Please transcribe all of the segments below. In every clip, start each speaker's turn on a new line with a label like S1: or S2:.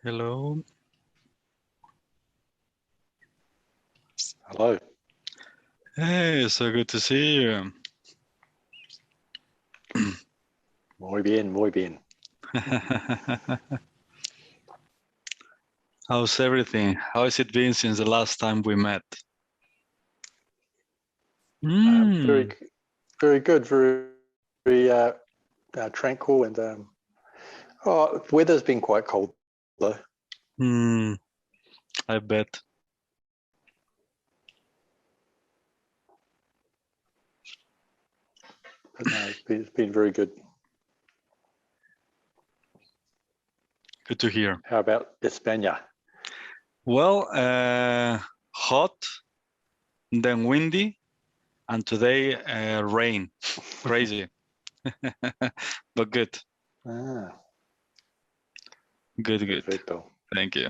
S1: Hello.
S2: Hello.
S1: Hey, so good to see you.
S2: Muy bien, muy bien.
S1: How's everything? How has it been since the last time we met?
S2: Very, very good. Very tranquil, and the weather's been quite cold though.
S1: I bet.
S2: But no, it's been very good.
S1: Good to hear.
S2: How about España?
S1: Well, hot, then windy, and today rain. Crazy, but good. Good.
S2: Perfecto.
S1: Thank you.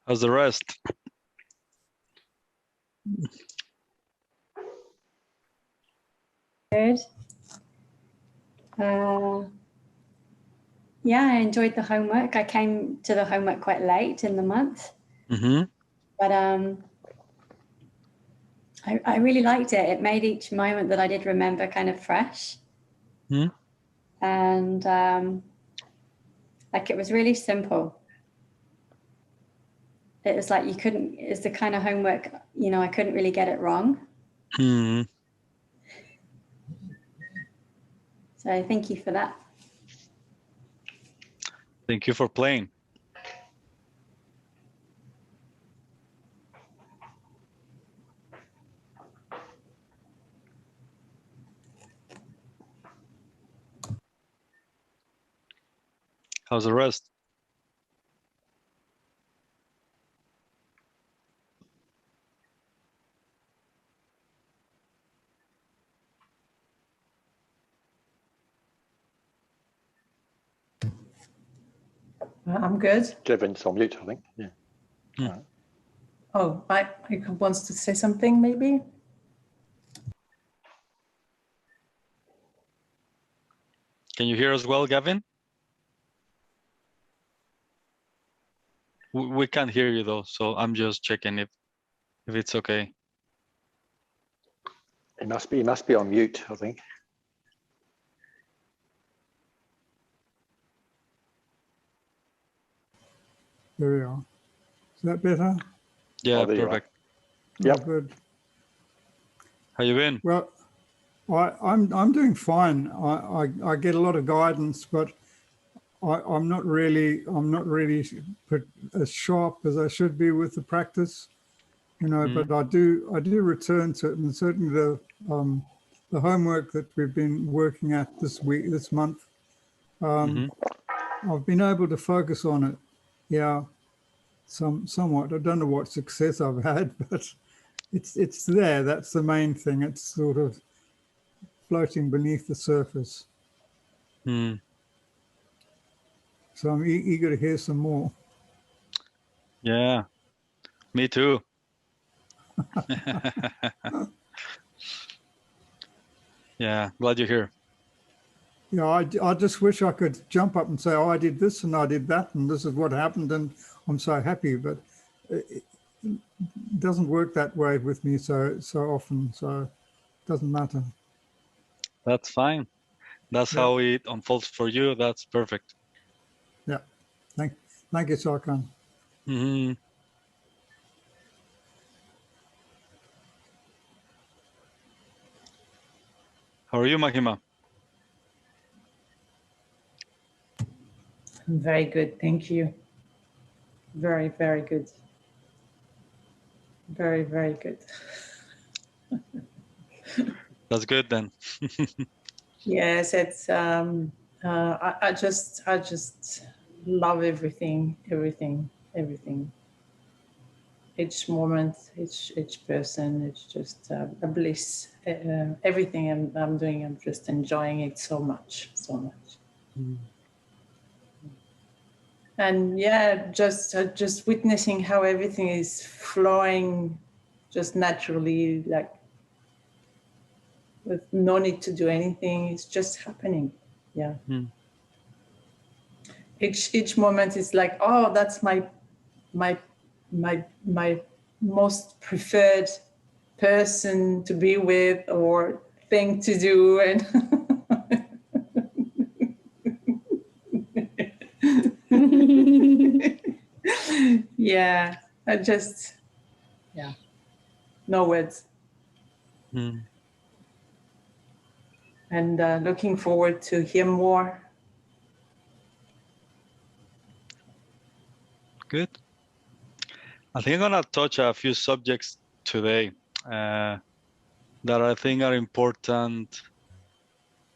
S1: How's the rest?
S3: Good. Yeah, I enjoyed the homework. I came to the homework quite late in the month, but I really liked it. It made each moment that I did remember kind of fresh, and like it was really simple. It was like it's the kind of homework, I couldn't really get it wrong. So thank you for that.
S1: Thank you for playing. How's the rest?
S4: I'm good.
S2: Kevin's on mute, I think. Yeah. Right.
S4: Oh, he wants to say something, maybe?
S1: Can you hear us well, Gavin? We can't hear you though, so I'm just checking if it's okay.
S2: He must be on mute, I think.
S5: There we are. Is that better?
S1: Yeah,
S2: there you are.
S1: perfect.
S2: Yep.
S5: Oh, good.
S1: How you been?
S5: Well, I'm doing fine. I get a lot of guidance, but I'm not really as sharp as I should be with the practice, But I do return to it, and certainly the homework that we've been working at this month. I've been able to focus on it. Yeah, somewhat. I don't know what success I've had, but it's there. That's the main thing. It's sort of floating beneath the surface. So I'm eager to hear some more.
S1: Yeah, me too. Yeah, glad you're here.
S5: Yeah, I just wish I could jump up and say, oh, I did this and I did that and this is what happened and I'm so happy, but it doesn't work that way with me so often, so it doesn't matter.
S1: That's fine. That's how it unfolds for you. That's perfect.
S5: Yeah, thank you, Sarkhan.
S1: How are you, Mahima?
S4: Very good, thank you. Very, very good. Very, very good.
S1: That's good then.
S4: Yes, it's I just love everything. Each moment, each person, it's just a bliss. Everything I'm doing, I'm just enjoying it so much. And yeah, just witnessing how everything is flowing just naturally, like with no need to do anything. It's just happening. Yeah. each moment is like, oh, that's my most preferred person to be with or thing to do, and yeah, no words. And looking forward to hear more.
S1: Good. I think I'm gonna touch a few subjects today that I think are important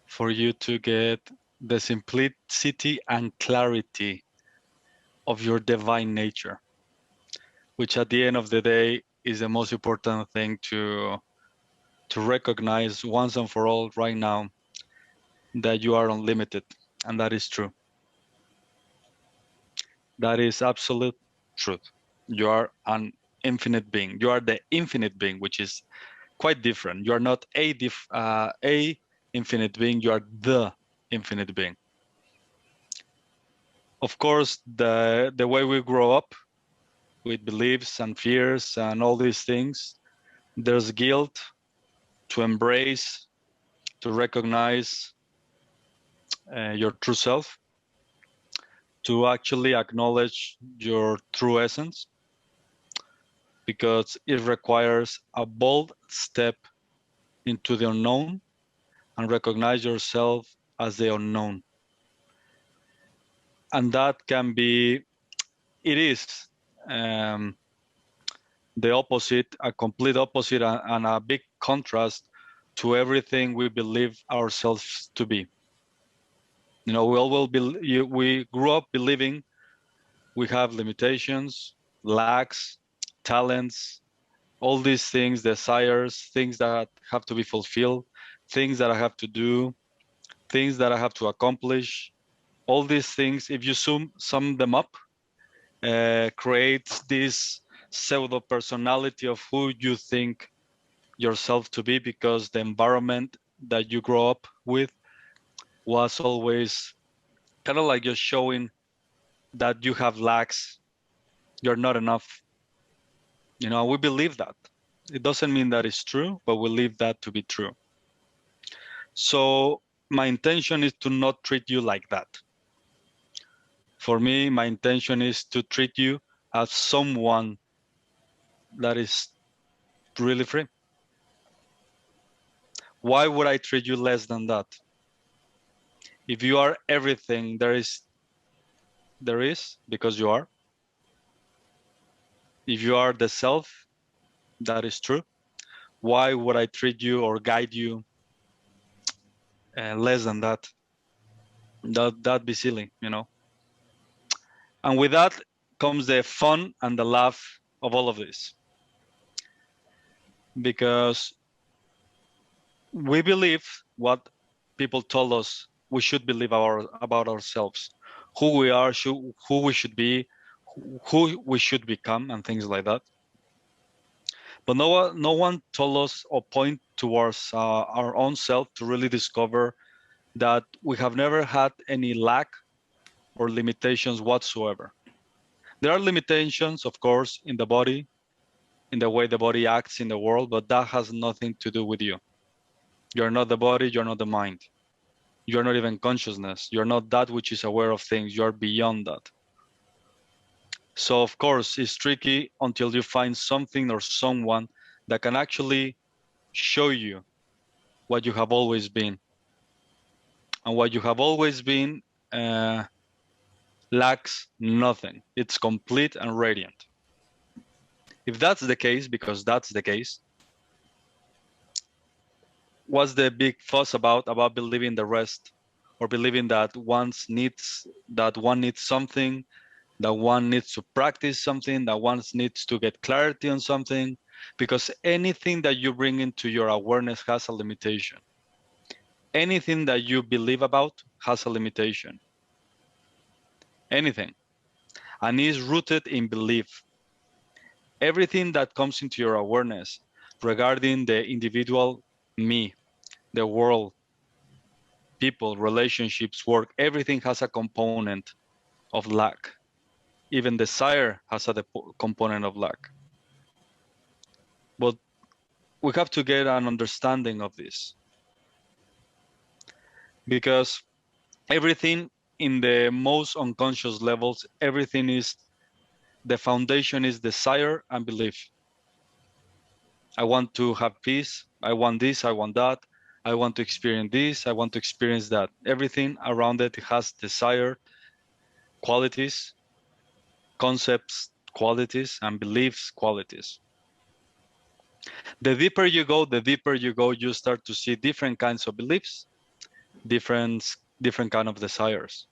S1: for you to get the simplicity and clarity of your divine nature, which at the end of the day is the most important thing to recognize once and for all right now, that you are unlimited, and that is true. That is absolute truth. You are an infinite being. You are the infinite being, which is quite different. You are not a infinite being. You are the infinite being. Of course, the way we grow up with beliefs and fears and all these things, there's guilt to embrace, to recognize your true self, to actually acknowledge your true essence, because it requires a bold step into the unknown and recognize yourself as the unknown. And that can be, it is the opposite, a complete opposite and a big contrast to everything we believe ourselves to be. You know, we grew up believing we have limitations, lacks, talents, all these things, desires, things that have to be fulfilled, things that I have to do, things that I have to accomplish. All these things, if you sum them up, creates this pseudo personality of who you think yourself to be, because the environment that you grow up with was always kind of like just showing that you have lacks, you're not enough. You know, we believe that. It doesn't mean that it's true, but we believe that to be true. So my intention is to not treat you like that. For me, my intention is to treat you as someone that is really free. Why would I treat you less than that? If you are everything there is, because you are. If you are the self, that is true. Why would I treat you or guide you less than that? That'd be silly, you know. And with that comes the fun and the laugh of all of this, because we believe what people told us we should believe about ourselves, who we are, who we should be, who we should become, and things like that. But no one told us or point towards our own self to really discover that we have never had any lack or limitations whatsoever. There are limitations, of course, in the body, in the way the body acts in the world, but that has nothing to do with you. You're not the body, you're not the mind. You're not even consciousness. You're not that which is aware of things. You're beyond that. So of course, it's tricky until you find something or someone that can actually show you what you have always been. And what you have always been lacks nothing. It's complete and radiant. If that's the case, because that's the case, what's the big fuss about believing the rest, or believing that one needs something, that one needs to practice something, that one needs to get clarity on something? Because anything that you bring into your awareness has a limitation. Anything that you believe about has a limitation. Anything. And is rooted in belief. Everything that comes into your awareness regarding the individual me, the world, people, relationships, work, everything has a component of lack. Even desire has a component of lack. But we have to get an understanding of this, because everything in the most unconscious levels, everything is, the foundation is desire and belief. I want to have peace. I want this. I want that. I want to experience this. I want to experience that. Everything around it has desire, qualities, concepts, qualities, and beliefs, qualities. The deeper you go, you start to see different kinds of beliefs, different kind of desires.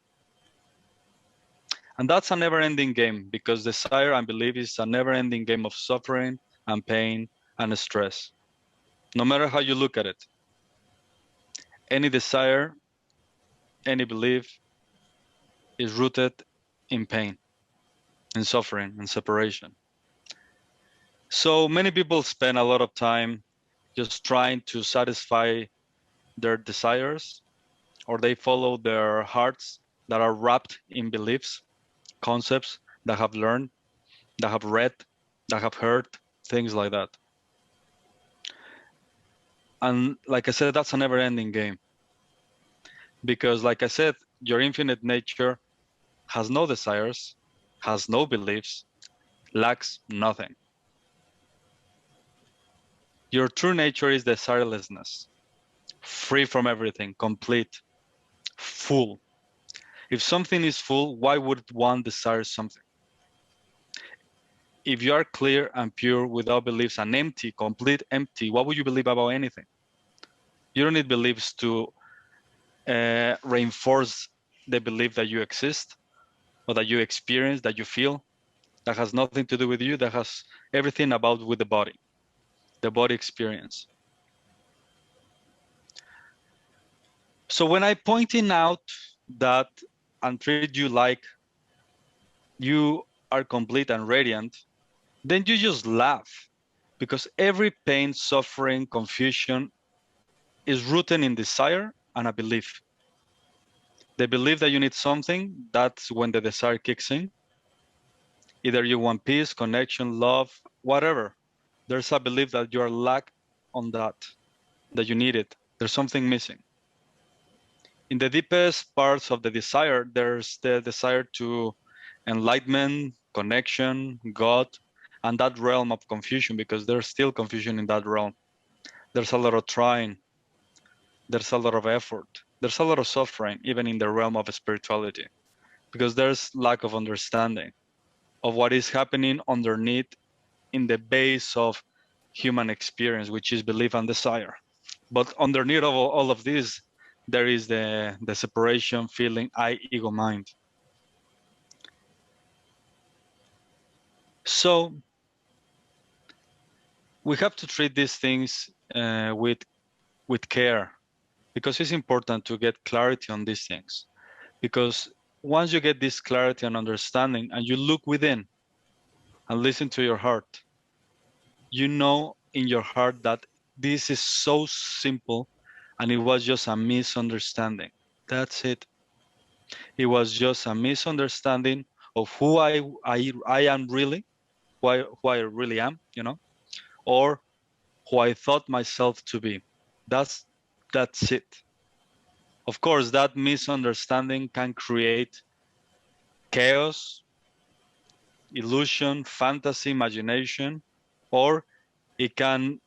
S1: And that's a never-ending game, because desire and belief is a never-ending game of suffering and pain and stress, no matter how you look at it. Any desire, any belief is rooted in pain, in suffering, and separation. So many people spend a lot of time just trying to satisfy their desires, or they follow their hearts that are wrapped in beliefs, concepts that have learned, that have read, that have heard, things like that. And like I said, that's a never-ending game. Because like I said, your infinite nature has no desires, has no beliefs, lacks nothing. Your true nature is desirelessness, free from everything, complete, full. If something is full, why would one desire something? If you are clear and pure without beliefs and empty, complete empty, what would you believe about anything? You don't need beliefs to reinforce the belief that you exist, or that you experience, that you feel. That has nothing to do with you. That has everything about with the body experience. So when I pointing out that and treat you like you are complete and radiant, then you just laugh, because every pain, suffering, confusion is rooted in desire and a belief. The belief that you need something, that's when the desire kicks in. Either you want peace, connection, love, whatever. There's a belief that you are lack on that you need it. There's something missing. In the deepest parts of the desire, there's the desire to enlightenment, connection, God, and that realm of confusion, because there's still confusion in that realm. There's a lot of trying. There's a lot of effort. There's a lot of suffering, even in the realm of spirituality, because there's lack of understanding of what is happening underneath in the base of human experience, which is belief and desire. But underneath of all of this, there is the separation, feeling, I, ego, mind. So we have to treat these things with care, because it's important to get clarity on these things. Because once you get this clarity and understanding, and you look within and listen to your heart, you know in your heart that this is so simple, and it was just a misunderstanding. That's it. It was just a misunderstanding of who I am really, who I really am, or who I thought myself to be. That's it. Of course, that misunderstanding can create chaos, illusion, fantasy, imagination, or it can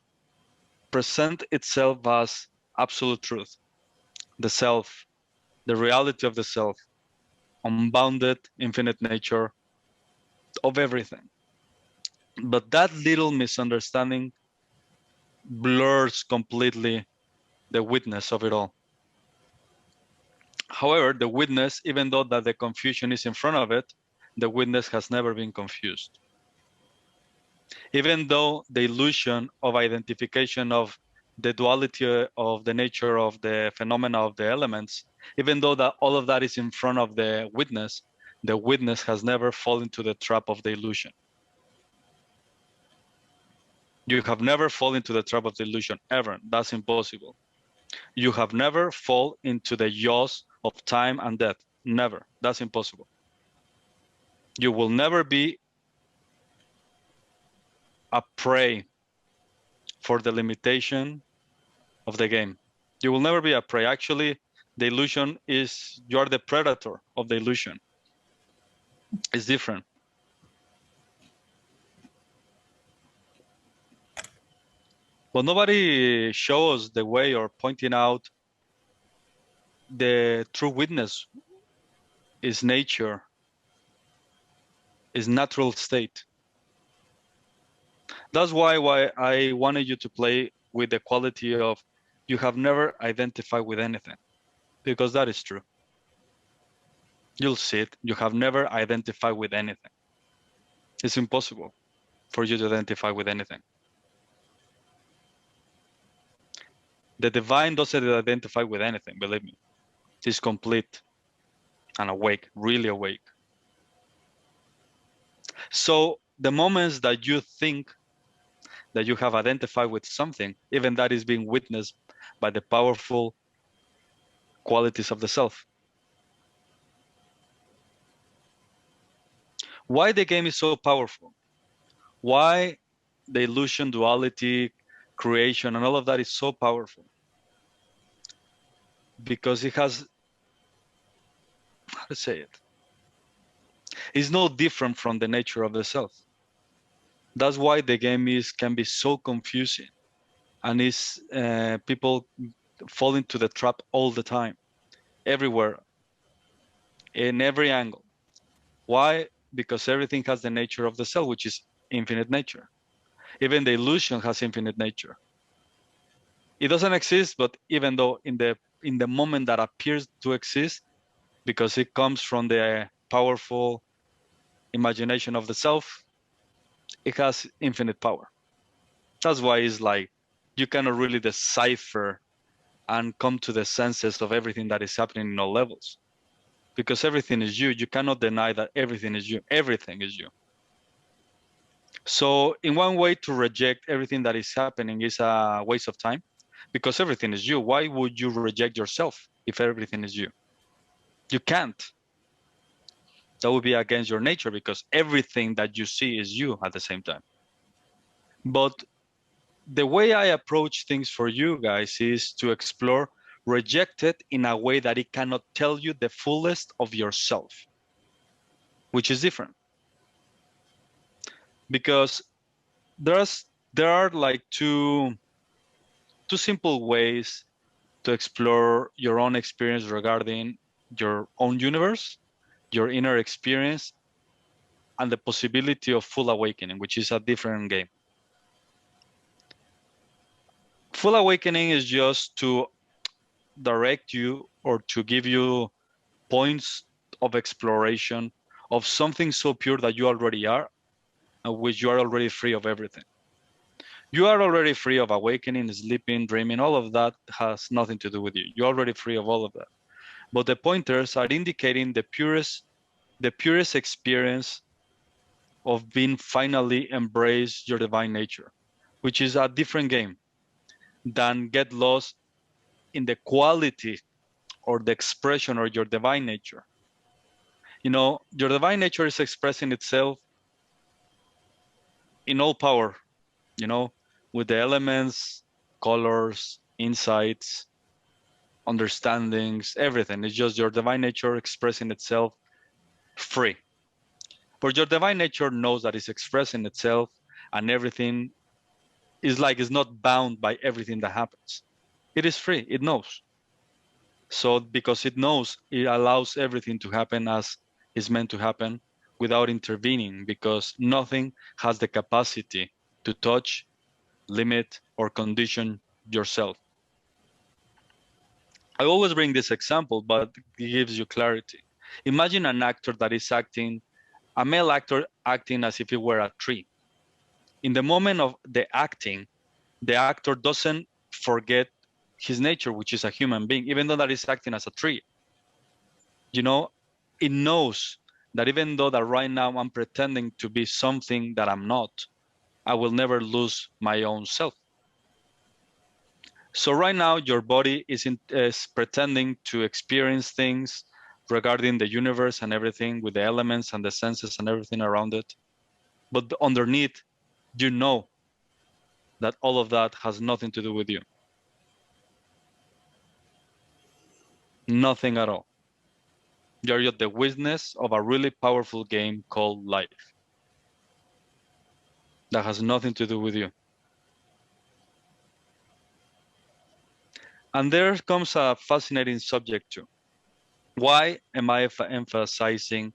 S1: present itself as absolute truth, the self, the reality of the self, unbounded, infinite nature of everything. But that little misunderstanding blurs completely the witness of it all. However, the witness, even though that the confusion is in front of it, the witness has never been confused. Even though the illusion of identification of the duality of the nature of the phenomena of the elements, even though that all of that is in front of the witness has never fallen into the trap of the illusion. You have never fallen into the trap of the illusion, ever. That's impossible. You have never fallen into the jaws of time and death. Never. That's impossible. You will never be a prey for the limitation of the game. You will never be a prey. Actually, the illusion is you are the predator of the illusion. It's different. But nobody shows the way or pointing out the true witness is nature, is natural state. That's why I wanted you to play with the quality of you have never identified with anything, because that is true. You'll see it. You have never identified with anything. It's impossible for you to identify with anything. The divine doesn't identify with anything, believe me. It's complete and awake, really awake. So the moments that you think that you have identified with something, even that is being witnessed by the powerful qualities of the self. Why the game is so powerful? Why the illusion, duality, creation, and all of that is so powerful? Because it has, how to say it? It's no different from the nature of the self. That's why the game can be so confusing, and people fall into the trap all the time, everywhere, in every angle. Why? Because everything has the nature of the self, which is infinite nature. Even the illusion has infinite nature. It doesn't exist, but even though in the moment that appears to exist, because it comes from the powerful imagination of the self, it has infinite power. That's why it's like you cannot really decipher and come to the senses of everything that is happening in all levels, because everything is you. You cannot deny that everything is you. Everything is you. So in one way, to reject everything that is happening is a waste of time, because everything is you. Why would you reject yourself if everything is you? You can't. That would be against your nature, because everything that you see is you at the same time. But the way I approach things for you guys is to explore, reject it in a way that it cannot tell you the fullest of yourself, which is different. Because there are like two simple ways to explore your own experience regarding your own universe, your inner experience, and the possibility of full awakening, which is a different game. Full awakening is just to direct you or to give you points of exploration of something so pure that you already are, and which you are already free of everything. You are already free of awakening, sleeping, dreaming. All of that has nothing to do with you. You're already free of all of that. But the pointers are indicating the purest experience of being finally embrace your divine nature, which is a different game than get lost in the quality or the expression or your divine nature. You know, your divine nature is expressing itself in all power, you know, with the elements, colors, insights, understandings, everything. It's just your divine nature expressing itself free. But your divine nature knows that it's expressing itself, and everything is like it's not bound by everything that happens. It is free, it knows. So because it knows, it allows everything to happen as is meant to happen without intervening, because nothing has the capacity to touch, limit, or condition yourself. I always bring this example, but it gives you clarity. Imagine an actor that is acting, a male actor acting as if he were a tree. In the moment of the acting, the actor doesn't forget his nature, which is a human being, even though that is acting as a tree. You know, it knows that even though that right now I'm pretending to be something that I'm not, I will never lose my own self. So right now, your body is pretending to experience things, regarding the universe and everything with the elements and the senses and everything around it. But underneath, you know that all of that has nothing to do with you. Nothing at all. You're just the witness of a really powerful game called life that has nothing to do with you. And there comes a fascinating subject too. Why am I emphasizing,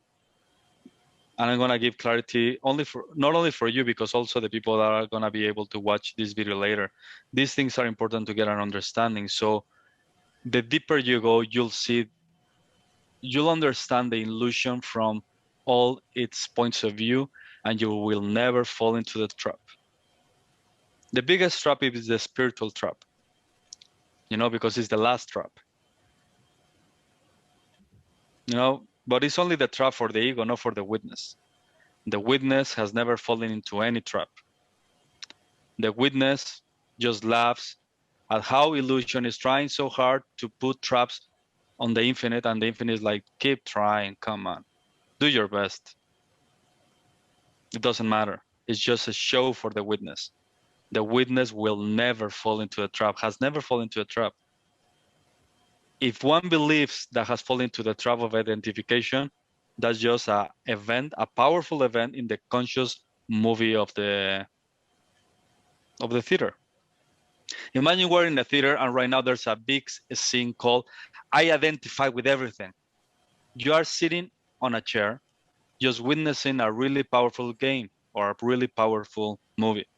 S1: and I'm gonna give clarity not only for you, because also the people that are gonna be able to watch this video later. These things are important to get an understanding. So the deeper you go, you'll understand the illusion from all its points of view, and you will never fall into the trap. The biggest trap is the spiritual trap, because it's the last trap. But it's only the trap for the ego, not for the witness. The witness has never fallen into any trap. The witness just laughs at how illusion is trying so hard to put traps on the infinite, and the infinite is like, keep trying, come on, do your best. It doesn't matter. It's just a show for the witness. The witness will never fall into a trap, has never fallen into a trap. If one believes that has fallen into the trap of identification, that's just a powerful event in the conscious movie of the theater. Imagine we're in a theater and right now there's a big scene called I identify with everything. You are sitting on a chair, just witnessing a really powerful game or a really powerful movie.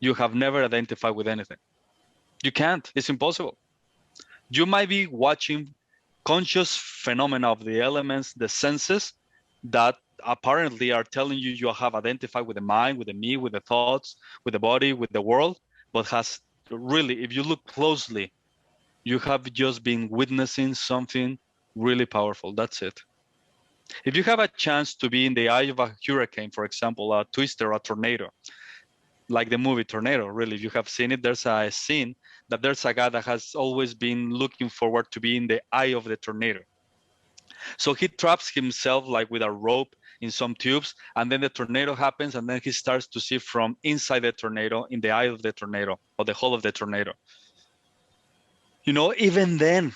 S1: You have never identified with anything. You can't, it's impossible. You might be watching conscious phenomena of the elements, the senses that apparently are telling you have identified with the mind, with the me, with the thoughts, with the body, with the world, but has really, if you look closely, you have just been witnessing something really powerful. That's it. If you have a chance to be in the eye of a hurricane, for example, a twister, a tornado, like the movie Tornado, really, if you have seen it, there's a scene that there's a guy that has always been looking forward to be in the eye of the tornado. So he traps himself like with a rope in some tubes, and then the tornado happens, and then he starts to see from inside the tornado, in the eye of the tornado, or the hole of the tornado. Even then,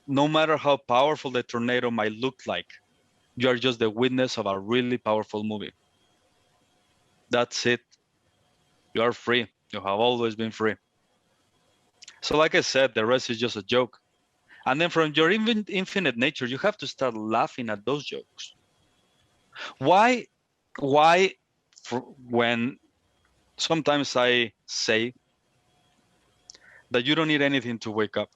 S1: no matter how powerful the tornado might look like, you are just the witness of a really powerful movie. That's it. You are free. You have always been free. So like I said, the rest is just a joke. And then from your infinite nature, you have to start laughing at those jokes. Why when sometimes I say that you don't need anything to wake up,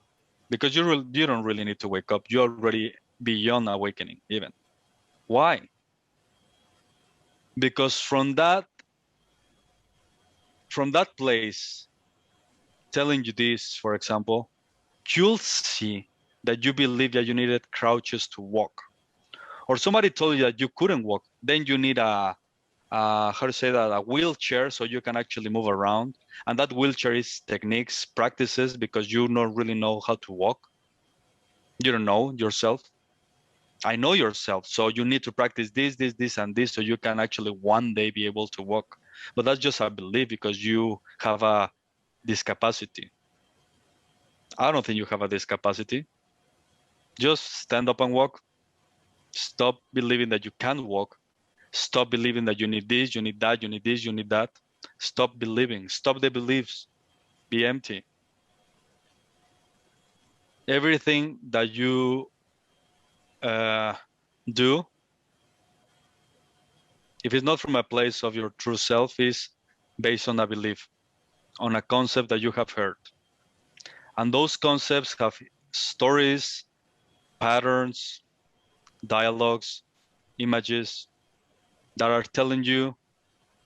S1: because you don't really need to wake up. You're already beyond awakening even. Why? Because from that place, telling you this, for example, you'll see that you believe that you needed crouches to walk, or somebody told you that you couldn't walk. Then you need a wheelchair so you can actually move around. And that wheelchair is techniques, practices, because you don't really know how to walk. You don't know yourself. I know yourself. So you need to practice this, and this, so you can actually one day be able to walk. But that's just a belief because you have a discapacity. I don't think you have a discapacity. Just stand up and walk. Stop believing that you can't walk. Stop believing that you need this, you need that, you need this, you need that. Stop believing. Stop the beliefs. Be empty. Everything that you do, if it's not from a place of your true self, is based on a belief, on a concept that you have heard. And those concepts have stories, patterns, dialogues, images that are telling you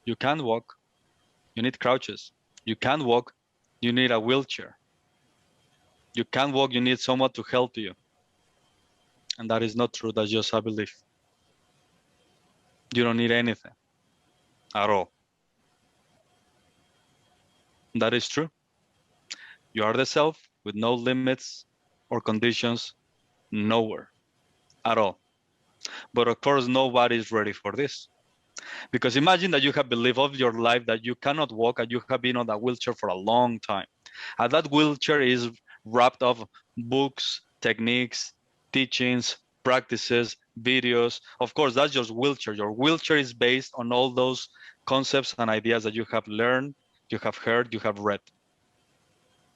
S1: you can't walk, you need crouches. You can't walk, you need a wheelchair. You can't walk, you need someone to help you. And that is not true, that's just a belief. You don't need anything at all. That is true. You are the self with no limits or conditions, nowhere, at all. But of course, nobody's ready for this. Because imagine that you have believed all your life that you cannot walk and you have been on that wheelchair for a long time. And that wheelchair is wrapped of books, techniques, teachings, practices, videos. Of course, that's your wheelchair. Your wheelchair is based on all those concepts and ideas that you have learned, you have heard, you have read.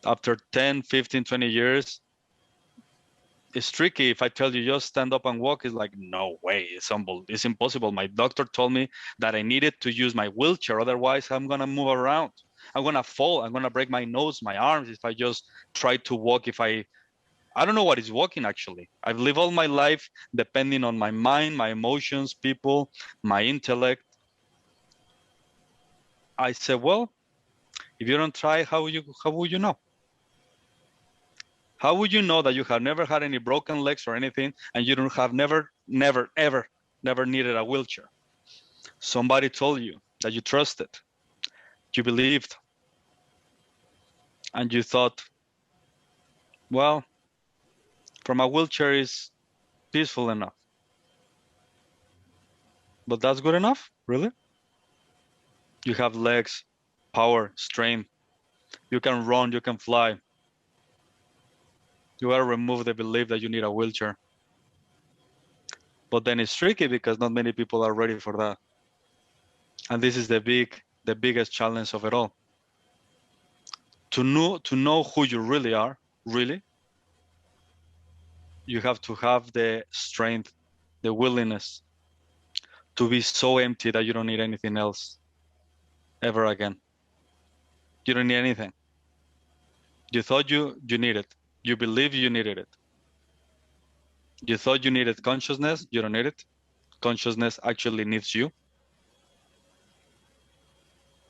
S1: After 10, 15, 20 years, it's tricky. If I tell you just stand up and walk, it's like, no way, it's impossible. My doctor told me that I needed to use my wheelchair, otherwise I'm gonna move around. I'm gonna fall, I'm gonna break my nose, my arms if I just try to walk. I don't know what is walking actually. I've lived all my life depending on my mind, my emotions, people, my intellect. I said, well, if you don't try, how would you know? How would you know that you have never had any broken legs or anything, and you don't have never needed a wheelchair? Somebody told you that you trusted, you believed, and you thought, well, from a wheelchair is peaceful enough. But that's good enough, really? You have legs, power, strength. You can run, you can fly. You gotta remove the belief that you need a wheelchair. But then it's tricky because not many people are ready for that. And this is the biggest challenge of it all. To know who you really are, really, you have to have the strength, the willingness to be so empty that you don't need anything else ever again. You don't need anything. You thought you needed. You believe you needed it. You thought you needed consciousness. You don't need it. Consciousness actually needs you.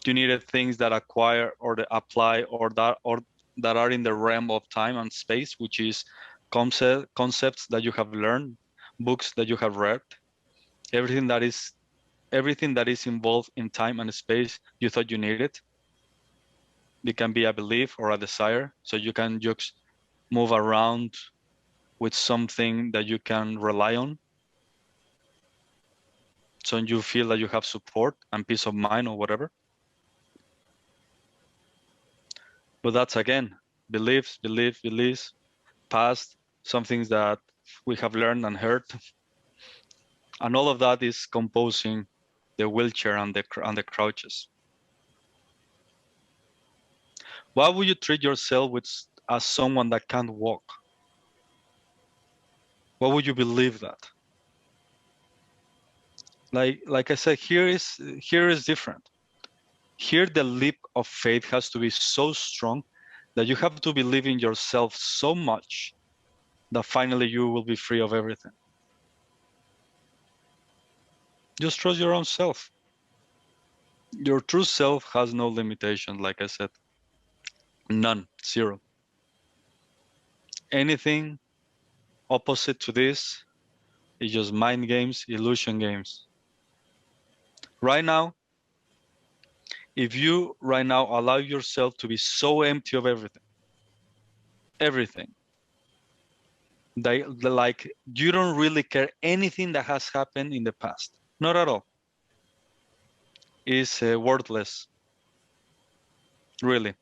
S1: You needed things that acquire or that apply or that are in the realm of time and space, which is concepts that you have learned, books that you have read, everything that is involved in time and space. You thought you needed. It can be a belief or a desire, so you can just move around with something that you can rely on, so you feel that you have support and peace of mind or whatever. But that's again beliefs, past, some things that we have learned and heard, and all of that is composing the wheelchair and the crouches. Why would you treat yourself as someone that can't walk? Why would you believe that? Like I said, here is different. Here the leap of faith has to be so strong that you have to believe in yourself so much that finally you will be free of everything. Just trust your own self. Your true self has no limitations, like I said. None, zero. Anything opposite to this is just mind games, illusion games. Right now, if you right now allow yourself to be so empty of everything, like you don't really care anything that has happened in the past, not at all, is worthless, really.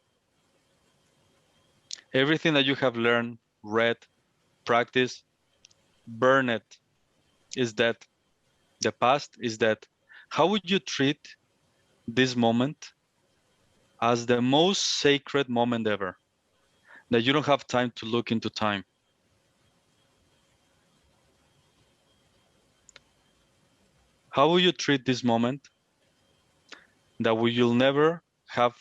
S1: Everything that you have learned, read, practiced, burn it, is dead. The past is dead. How would you treat this moment as the most sacred moment ever, that you don't have time to look into time? How will you treat this moment that you'll never have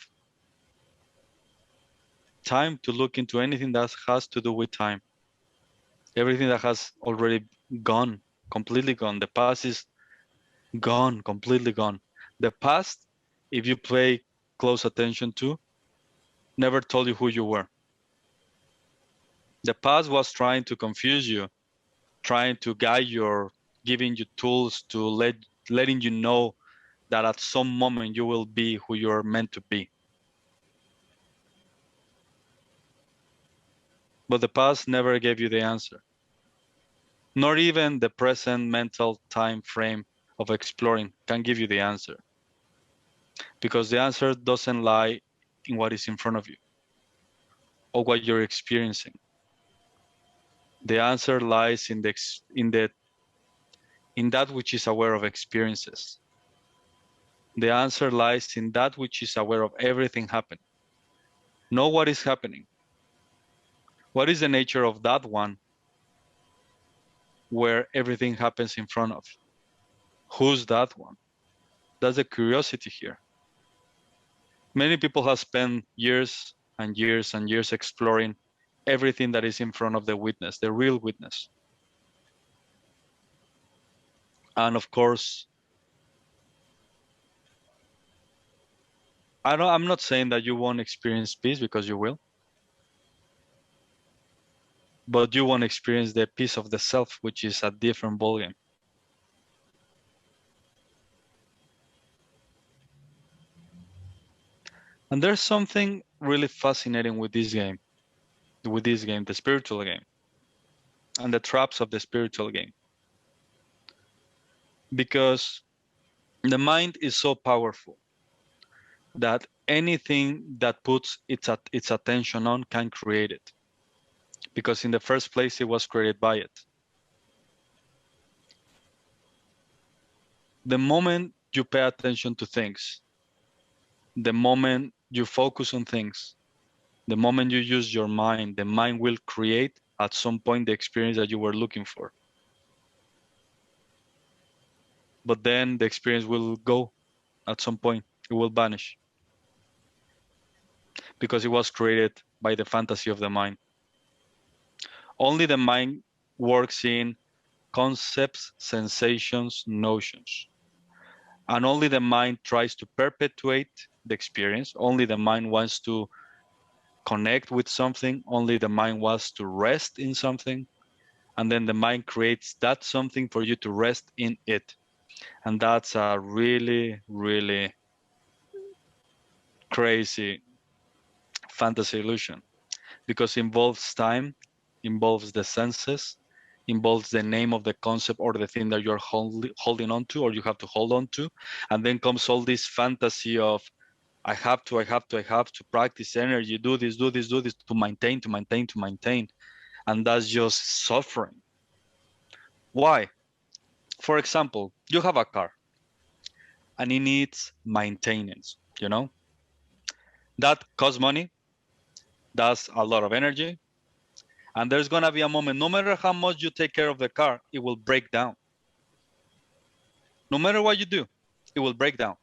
S1: time to look into anything that has to do with time? Everything that has already gone, completely gone. The past is gone, completely gone. The past, if you pay close attention to, never told you who you were. The past was trying to confuse you, trying to guide you, giving you tools to letting you know that at some moment you will be who you're meant to be. But the past never gave you the answer. Not even the present mental time frame of exploring can give you the answer. Because the answer doesn't lie in what is in front of you or what you're experiencing. The answer lies in that which is aware of experiences. The answer lies in that which is aware of everything happening. Know what is happening. What is the nature of that one where everything happens in front of? Who's that one? That's the curiosity here. Many people have spent years and years and years exploring everything that is in front of the witness, the real witness. And of course, I'm not saying that you won't experience peace, because you will. But you won't experience the peace of the self, which is a different ballgame. And there's something really fascinating with this game, the spiritual game, and the traps of the spiritual game. Because the mind is so powerful that anything that puts its attention on can create it. Because in the first place, it was created by it. The moment you pay attention to things, the moment you focus on things, the moment you use your mind, the mind will create at some point the experience that you were looking for. But then the experience will go at some point, it will vanish. Because it was created by the fantasy of the mind. Only the mind works in concepts, sensations, notions. And only the mind tries to perpetuate the experience. Only the mind wants to connect with something. Only the mind wants to rest in something. And then the mind creates that something for you to rest in it. And that's a really, really crazy fantasy illusion, because it involves time, involves the senses, involves the name of the concept or the thing that you're holding on to, or you have to hold on to. And then comes all this fantasy of, I have to practice energy, do this, to maintain. And that's just suffering. Why? For example, you have a car and it needs maintenance, That costs money, that's a lot of energy. And there's gonna be a moment, no matter how much you take care of the car, it will break down. No matter what you do, it will break down.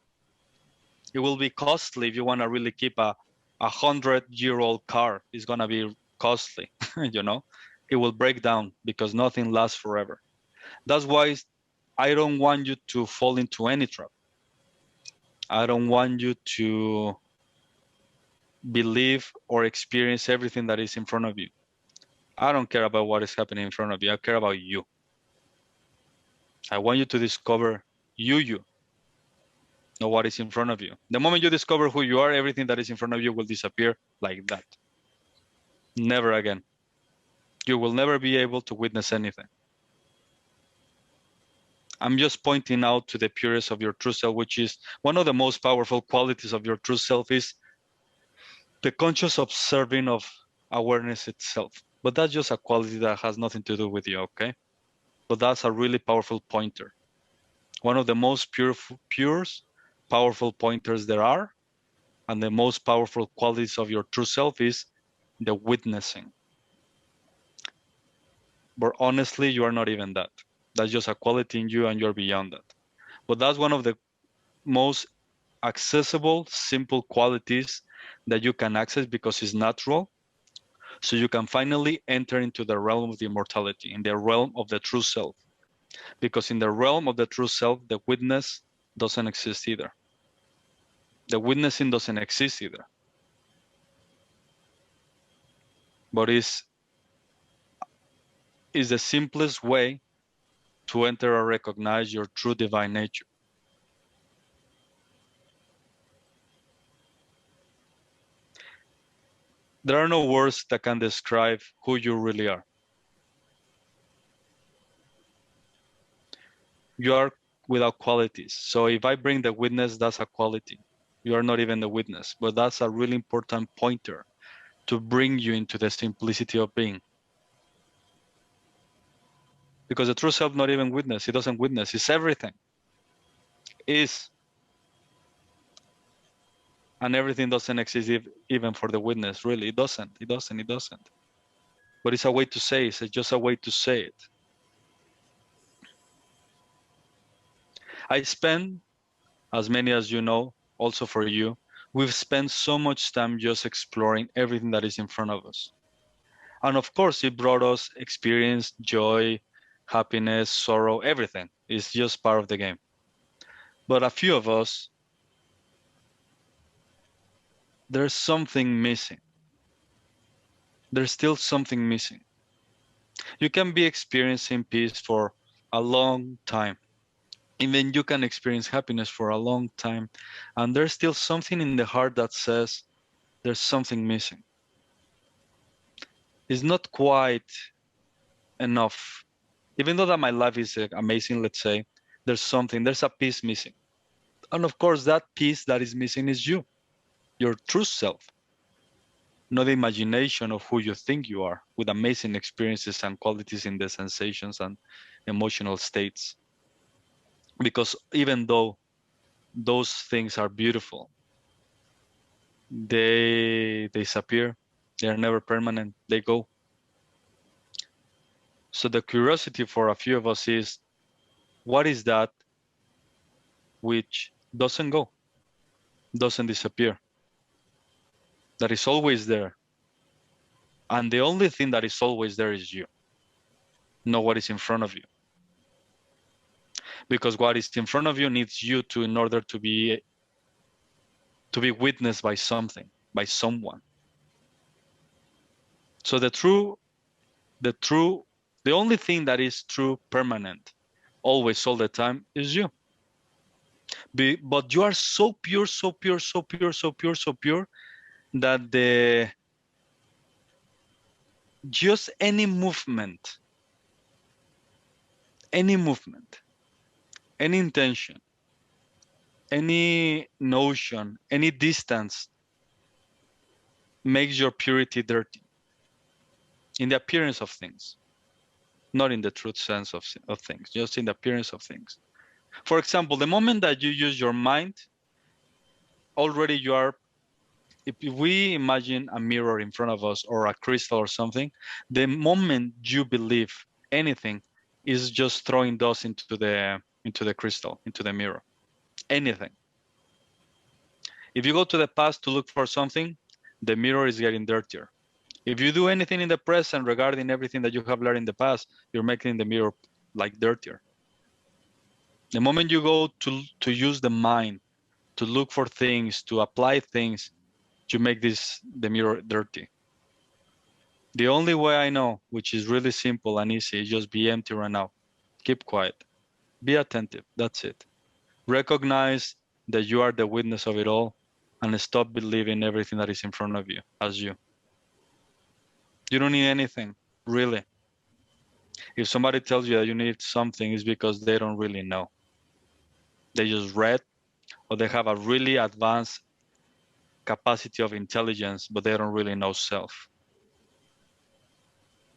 S1: It will be costly if you wanna really keep a 100-year-old car. It's gonna be costly, It will break down because nothing lasts forever. That's why I don't want you to fall into any trap. I don't want you to believe or experience everything that is in front of you. I don't care about what is happening in front of you. I care about you. I want you to discover you, not what is in front of you. The moment you discover who you are, everything that is in front of you will disappear like that. Never again. You will never be able to witness anything. I'm just pointing out to the purest of your true self, which is one of the most powerful qualities of your true self, is the conscious observing of awareness itself. But that's just a quality that has nothing to do with you, okay? But that's a really powerful pointer. One of the most powerful pointers there are, and the most powerful qualities of your true self is the witnessing. But honestly, you are not even that. That's just a quality in you and you're beyond that. But that's one of the most accessible, simple qualities that you can access because it's natural. So you can finally enter into the realm of the immortality, in the realm of the true self. Because in the realm of the true self, the witness doesn't exist either. The witnessing doesn't exist either. But is the simplest way to enter or recognize your true divine nature. There are no words that can describe who you really are. you are without qualities. So if I bring the witness, that's a quality. You are not even the witness, but that's a really important pointer to bring you into the simplicity of being. Because the true self not even witness, it doesn't witness, it's everything. Is. And everything doesn't exist even for the witness, really. It doesn't. But it's a way to say it. It's just a way to say it. I spend, as many as you know, also for you, we've spent so much time just exploring everything that is in front of us. And of course, it brought us experience, joy, happiness, sorrow, everything. It's just part of the game. But a few of us, there's something missing. There's still something missing. You can be experiencing peace for a long time. Even you can experience happiness for a long time. And there's still something in the heart that says there's something missing. It's not quite enough. Even though that my life is amazing, let's say, there's a piece missing. And of course, that piece that is missing is you, your true self, not the imagination of who you think you are, with amazing experiences and qualities in the sensations and emotional states. Because even though those things are beautiful, they disappear, they are never permanent, they go. So the curiosity for a few of us is, what is that which doesn't go, doesn't disappear, that is always there? And the only thing that is always there is you, not what is in front of you. Because what is in front of you needs you to, in order to be witnessed by something, by someone. So the only thing that is true, permanent, always, all the time, is you. But you are so pure, so pure, so pure, so pure, so pure, that just any movement, any intention, any notion, any distance makes your purity dirty in the appearance of things, not in the truth sense of things, just in the appearance of things. For example, the moment that you use your mind, already you are, if we imagine a mirror in front of us or a crystal or something, the moment you believe anything is just throwing dust into the crystal, into the mirror. Anything. If you go to the past to look for something, the mirror is getting dirtier. If you do anything in the present regarding everything that you have learned in the past, you're making the mirror like dirtier. The moment you go to use the mind, to look for things, to apply things, you make the mirror dirty. The only way I know, which is really simple and easy, is just be empty right now. Keep quiet. Be attentive. That's it. Recognize that you are the witness of it all, and stop believing everything that is in front of you as you. You don't need anything, really. If somebody tells you that you need something, it's because they don't really know. They just read, or they have a really advanced capacity of intelligence, but they don't really know self.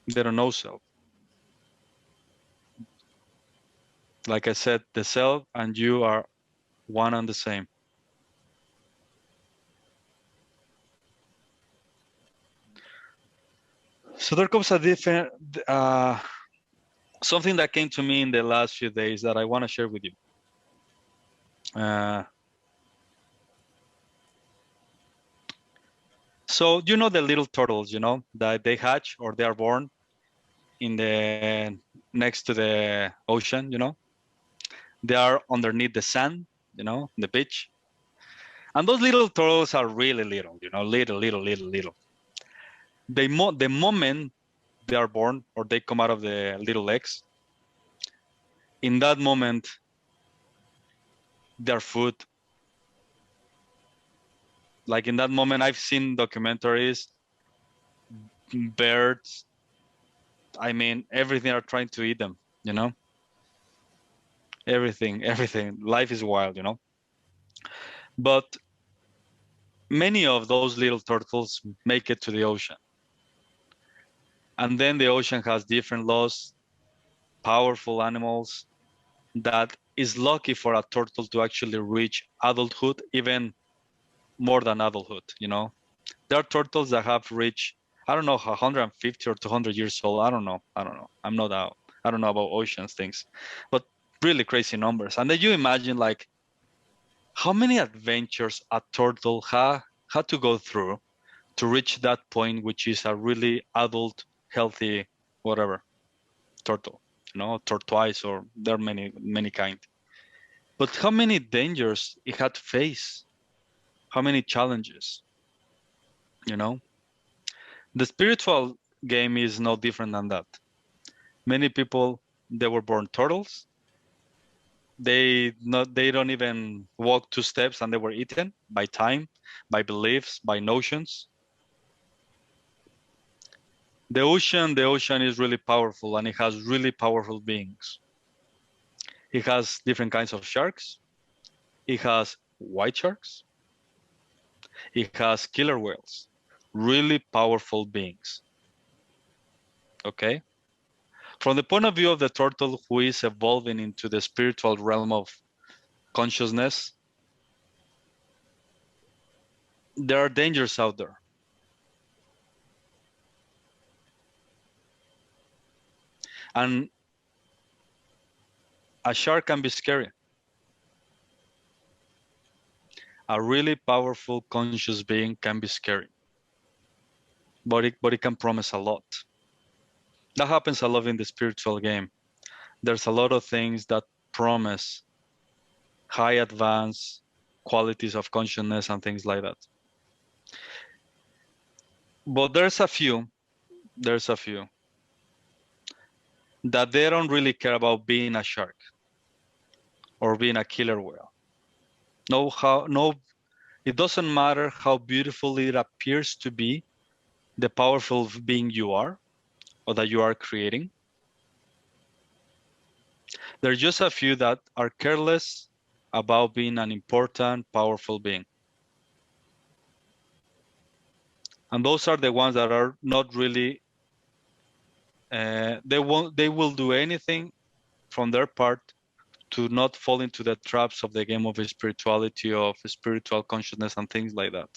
S1: They don't know self. Like I said, the self and you are one and the same. So there comes a different, something that came to me in the last few days that I want to share with you. So you know the little turtles, you know, that they hatch or they are born in the next to the ocean, you know. They are underneath the sand, you know, the beach. And those little turtles are really little, you know, little. The moment they are born or they come out of the little eggs, in that moment, their food, like in that moment, I've seen documentaries, birds, I mean, everything are trying to eat them, you know. everything. Life is wild, you know. But many of those little turtles make it to the ocean. And then the ocean has different laws, powerful animals that is lucky for a turtle to actually reach adulthood, even more than adulthood, you know. There are turtles that have reached, I don't know, 150 or 200 years old. I don't know. I'm not out. I don't know about oceans things, but really crazy numbers. And then you imagine like how many adventures a turtle had to go through to reach that point, which is a really adult, healthy, whatever, turtle, you know, tortoise, or there are many kind. But how many dangers it had to face, how many challenges, you know? The spiritual game is no different than that. Many people, they were born turtles. They don't even walk 2 steps and they were eaten by time, by beliefs, by notions. The ocean is really powerful, and it has really powerful beings. It has different kinds of sharks. It has white sharks. It has killer whales, really powerful beings. Okay? From the point of view of the turtle who is evolving into the spiritual realm of consciousness, there are dangers out there. And a shark can be scary. A really powerful conscious being can be scary, but it can promise a lot. That happens a lot in the spiritual game. There's a lot of things that promise high advanced qualities of consciousness and things like that. But there's a few that they don't really care about being a shark or being a killer whale. No, it doesn't matter how beautiful it appears to be, the powerful being you are or that you are creating. There are just a few that are careless about being an important, powerful being. And those are the ones that are not really, they will do anything from their part to not fall into the traps of the game of spirituality, of spiritual consciousness and things like that.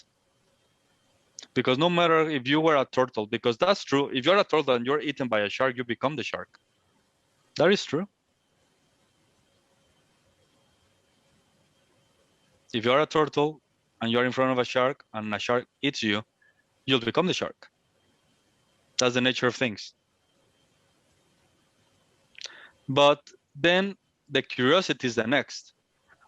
S1: Because no matter if you were a turtle, because that's true, if you're a turtle and you're eaten by a shark, you become the shark. That is true. If you're a turtle and you're in front of a shark and a shark eats you, you'll become the shark. That's the nature of things. But then the curiosity is the next.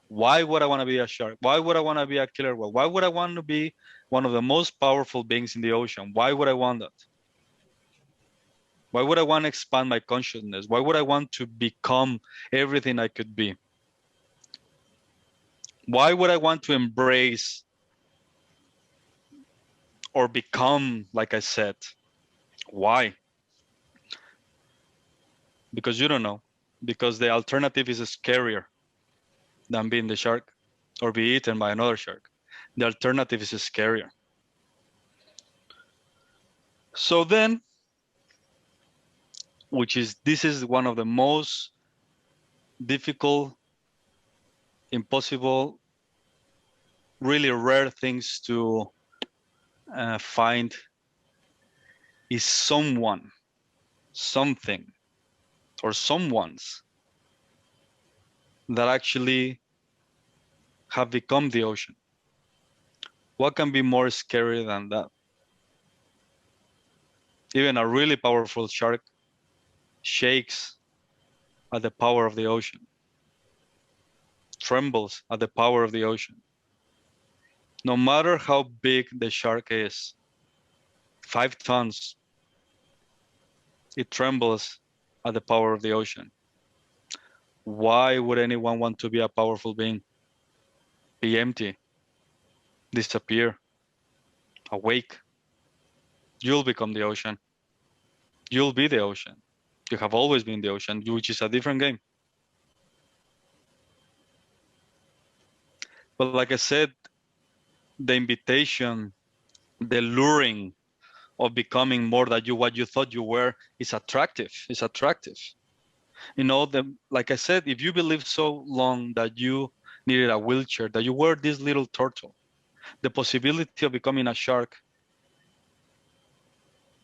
S1: Why would I want to be a shark? Why would I want to be a killer whale? Why would I want to be one of the most powerful beings in the ocean? Why would I want that? Why would I want to expand my consciousness? Why would I want to become everything I could be? Why would I want to embrace or become, like I said? Why? Because you don't know. Because the alternative is scarier than being the shark or be eaten by another shark. The alternative is scarier. So then, this is one of the most difficult, impossible, really rare things to find, is someone, something, or someones that actually have become the ocean. What can be more scary than that? Even a really powerful shark shakes at the power of the ocean, trembles at the power of the ocean. No matter how big the shark is, 5 tons, it trembles at the power of the ocean. Why would anyone want to be a powerful being? Be empty, disappear, awake. You'll become the ocean. You'll be the ocean. You have always been the ocean, which is a different game. But like I said, the invitation, the luring of becoming more than what you thought you were is attractive. It's attractive. You know, like I said, if you believe so long that you needed a wheelchair, that you were this little turtle, the possibility of becoming a shark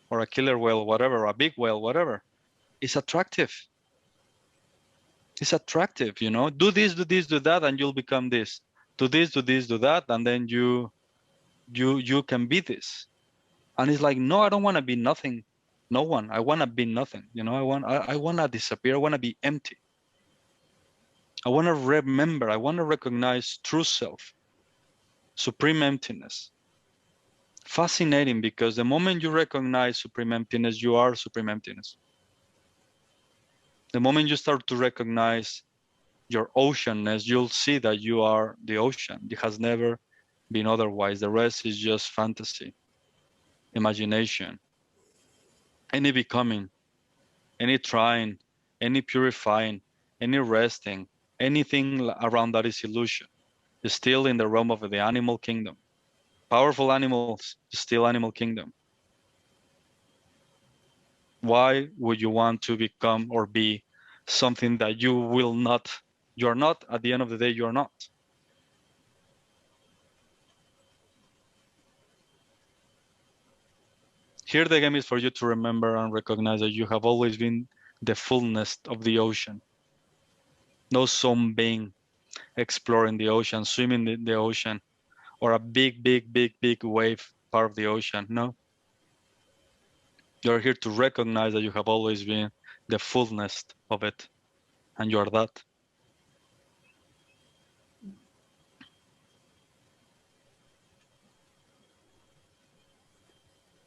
S1: or a killer whale, whatever, a big whale, whatever, is attractive. It's attractive, you know. Do this, do this, do that, and you'll become this. Do this, do this, do that, and then you can be this. And it's like, no, I don't want to be nothing. No one. I want to be nothing. You know, I want to disappear. I want to be empty. I want to remember. I want to recognize true self, supreme emptiness. Fascinating, because the moment you recognize supreme emptiness, you are supreme emptiness. The moment you start to recognize your oceanness, you'll see that you are the ocean. It has never been otherwise. The rest is just fantasy, imagination, any becoming, any trying, any purifying, any resting, anything around that is illusion. Is still in the realm of the animal kingdom. Powerful animals, still animal kingdom. Why would you want to become or be something that you will not, you're not, at the end of the day, you're not? Here the game is for you to remember and recognize that you have always been the fullness of the ocean. No some being exploring the ocean, swimming in the ocean, or a big, big, big, big wave part of the ocean. No. You're here to recognize that you have always been the fullness of it, and you are that.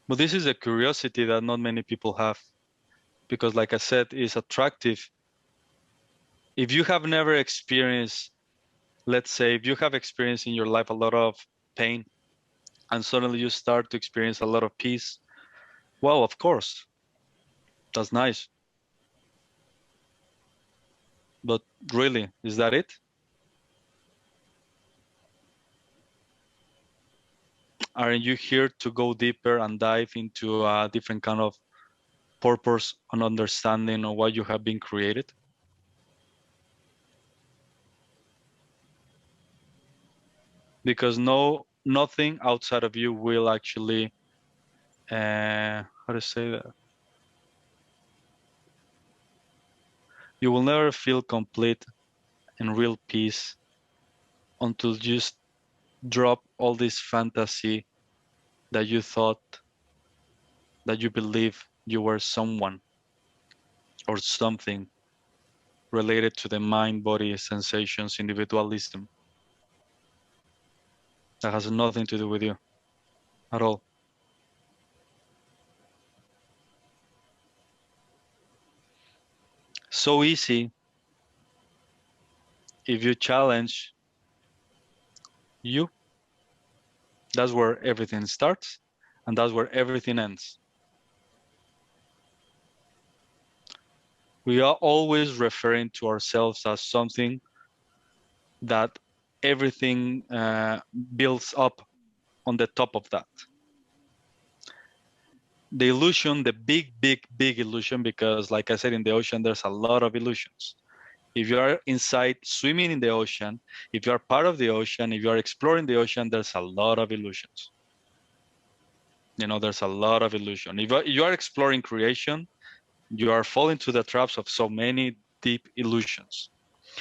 S1: But this is a curiosity that not many people have, because like I said, it's attractive. If you have never experienced, let's say, if you have experienced in your life a lot of pain, and suddenly you start to experience a lot of peace, well, of course, that's nice. But really, is that it? Aren't you here to go deeper and dive into a different kind of purpose and understanding of what you have been created? Because nothing outside of you will actually, how to say that? You will never feel complete and real peace until you just drop all this fantasy that you thought, that you believe you were someone or something related to the mind, body, sensations, individualism. That has nothing to do with you at all. So easy if you challenge you. That's where everything starts, and that's where everything ends. We are always referring to ourselves as something that everything builds up on the top of that. The illusion, the big, big, big illusion, because like I said, in the ocean, there's a lot of illusions. If you are inside swimming in the ocean, if you are part of the ocean, if you are exploring the ocean, there's a lot of illusions. You know, there's a lot of illusion. If you are exploring creation, you are falling to the traps of so many deep illusions.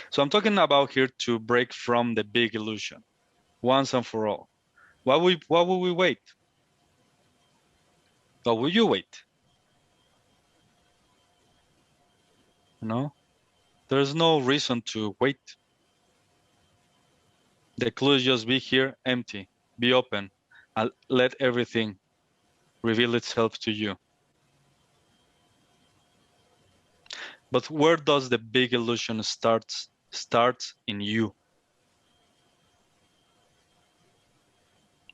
S1: So I'm talking about here to break from the big illusion once and for all. Why would we wait? Why would you wait? You know, there's no reason to wait. The clue is just be here, empty, be open, and let everything reveal itself to you. But where does the big illusion start? Starts in you.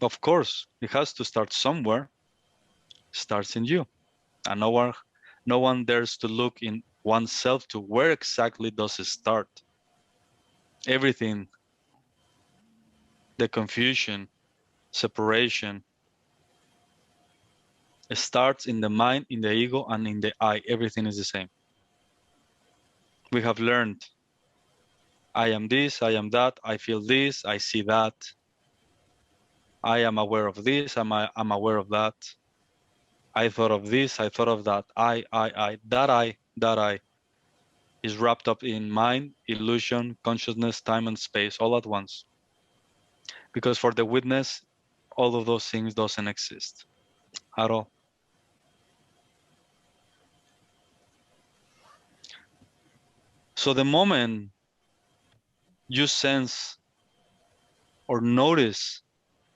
S1: Of course, it has to start somewhere. Starts in you, and no one dares to look in oneself to where exactly does it start. Everything the confusion, separation, it starts in the mind, in the ego, and in the I. Everything is the same. We have learned, I am this, I am that, I feel this, I see that. I am aware of this, I'm aware of that. I thought of this, I thought of that. That I is wrapped up in mind, illusion, consciousness, time, and space all at once. Because for the witness, all of those things doesn't exist at all. So the moment you sense or notice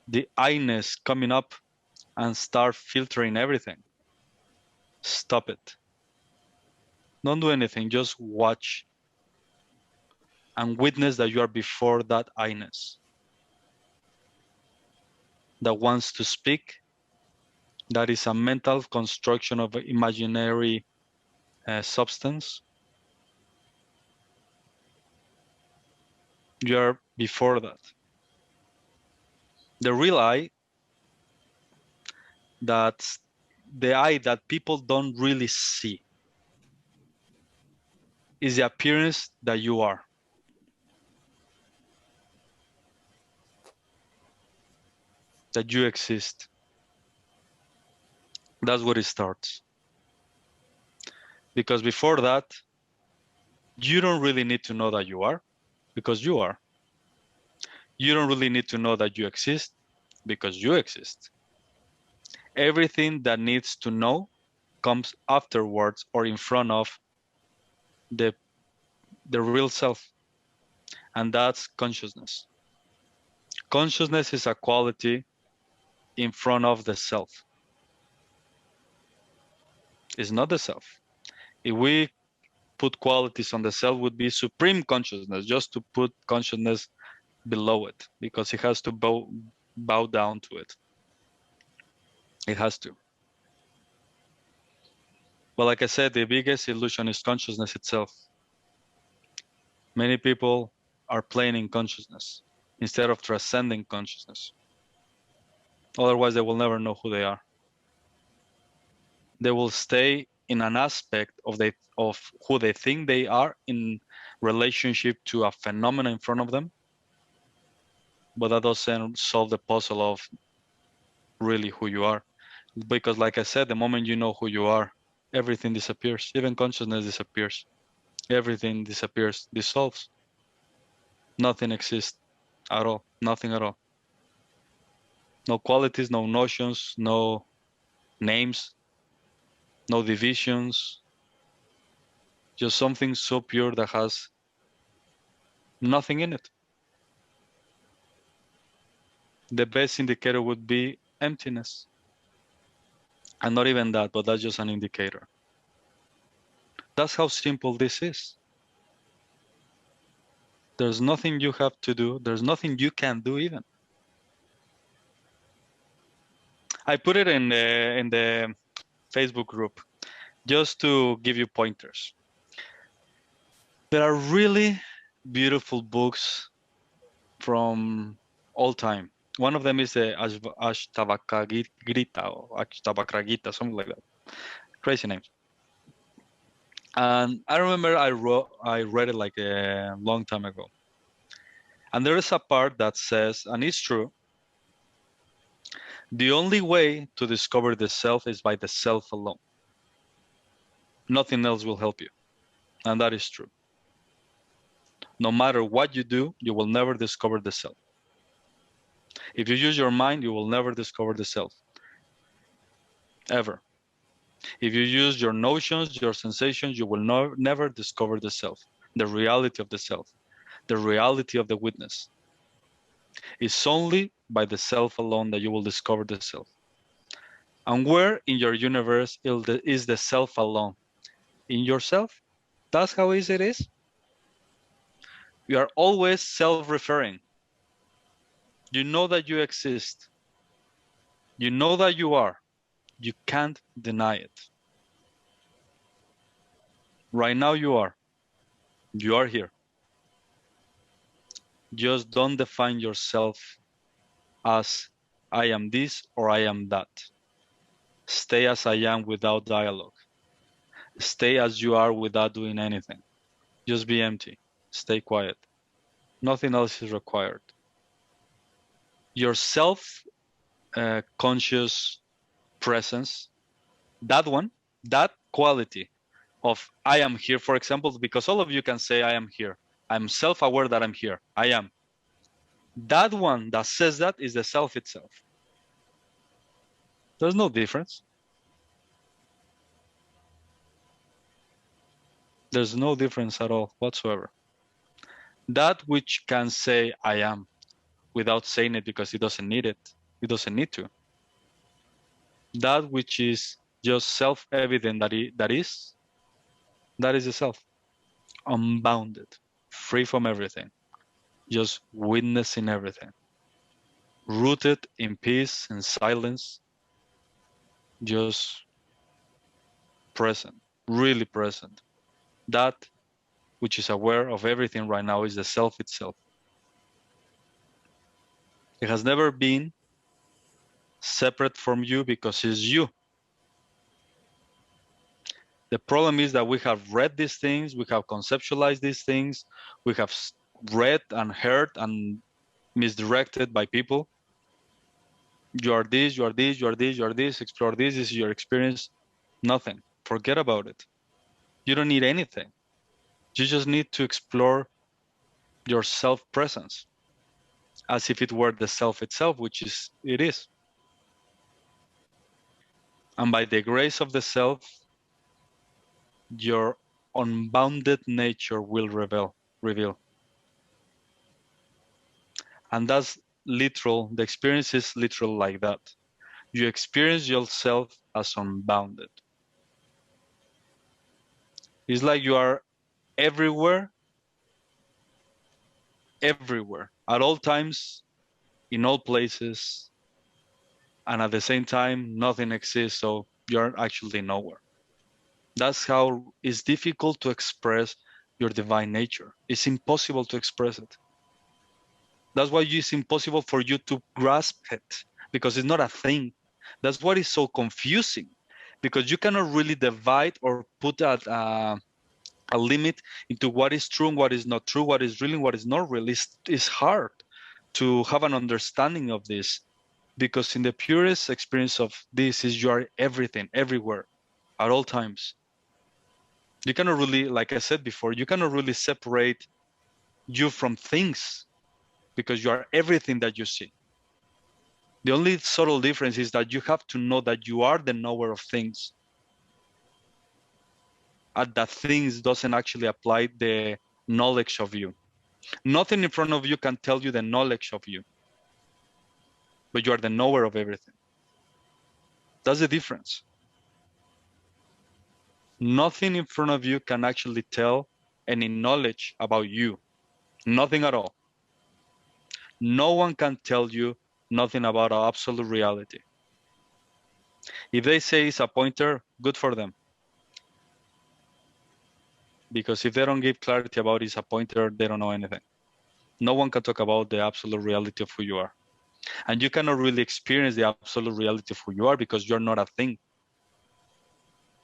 S1: the I-ness coming up and start filtering everything, stop it. Don't do anything, just watch and witness that you are before that I-ness that wants to speak. That is a mental construction of an imaginary substance. You are before that. The real I, that's the I that people don't really see, is the appearance that you are. That you exist. That's where it starts. Because before that, you don't really need to know that you are, because you are. You don't really need to know that you exist, because you exist. Everything that needs to know comes afterwards or in front of the real self, and that's consciousness. Consciousness is a quality in front of the self. It's not the self. If we put qualities on the self, would be supreme consciousness, just to put consciousness below it, because it has to bow down to it. It has to. But like I said, the biggest illusion is consciousness itself. Many people are playing in consciousness instead of transcending consciousness. Otherwise, they will never know who they are. They will stay in an aspect of who they think they are in relationship to a phenomenon in front of them, but that doesn't solve the puzzle of really who you are. Because like I said, the moment you know who you are, everything disappears. Even consciousness disappears. Everything disappears, dissolves. Nothing exists at all. Nothing at all. No qualities, no notions, no names, no divisions. Just something so pure that has nothing in it. The best indicator would be emptiness. And not even that, but that's just an indicator. That's how simple this is. There's nothing you have to do. There's nothing you can do even. I put it in the Facebook group just to give you pointers. There are really beautiful books from all time. One of them is the Ashtavakrita or Ashtavakragita, something like that. Crazy names. And I remember I read it like a long time ago. And there is a part that says, and it's true, the only way to discover the self is by the self alone. Nothing else will help you. And that is true. No matter what you do, you will never discover the self. If you use your mind, you will never discover the self. Ever. If you use your notions, your sensations, you will never discover the self, the reality of the self, the reality of the witness. It's only by the self alone that you will discover the self. And where in your universe is the self alone? In yourself? That's how easy it is. You are always self-referring. You know that you exist. You know that you are. You can't deny it. Right now you are. You are here. Just don't define yourself as I am this or I am that. Stay as I am without dialogue. Stay as you are without doing anything. Just be empty. Stay quiet. Nothing else is required. Your self-conscious presence, that one, that quality of I am here, for example, because all of you can say I am here. I'm self-aware that I'm here. I am. That one that says that is the self itself. There's no difference. There's no difference at all whatsoever. That which can say I am without saying it because it doesn't need it. It doesn't need to. That which is just self-evident that is the self. Unbounded, free from everything, just witnessing everything. Rooted in peace and silence, just present, really present. That which is aware of everything right now is the self itself. It has never been separate from you because it's you. The problem is that we have read these things, we have conceptualized these things, we have read and heard and misdirected by people. You are this, you are this, you are this, you are this, explore this is your experience. Nothing. Forget about it. You don't need anything. You just need to explore your self-presence as if it were the self itself, which it is. And by the grace of the self, your unbounded nature will reveal. And that's literal. The experience is literal like that. You experience yourself as unbounded. It's like you are everywhere, at all times, in all places, and at the same time, nothing exists, so you're actually nowhere. That's how it's difficult to express your divine nature. It's impossible to express it. That's why it's impossible for you to grasp it, because it's not a thing. That's why it's so confusing, because you cannot really divide or put a limit into what is true and what is not true, what is real and what is not real. It's hard to have an understanding of this, because in the purest experience of this is you are everything, everywhere, at all times. You cannot really, like I said before, you cannot really separate you from things, because you are everything that you see. The only subtle difference is that you have to know that you are the knower of things, and that things doesn't actually apply the knowledge of you. Nothing in front of you can tell you the knowledge of you, but you are the knower of everything. That's the difference. Nothing in front of you can actually tell any knowledge about you. Nothing at all. No one can tell you nothing about our absolute reality. If they say it's a pointer, good for them. Because if they don't give clarity about it's a pointer, they don't know anything. No one can talk about the absolute reality of who you are. And you cannot really experience the absolute reality of who you are because you're not a thing.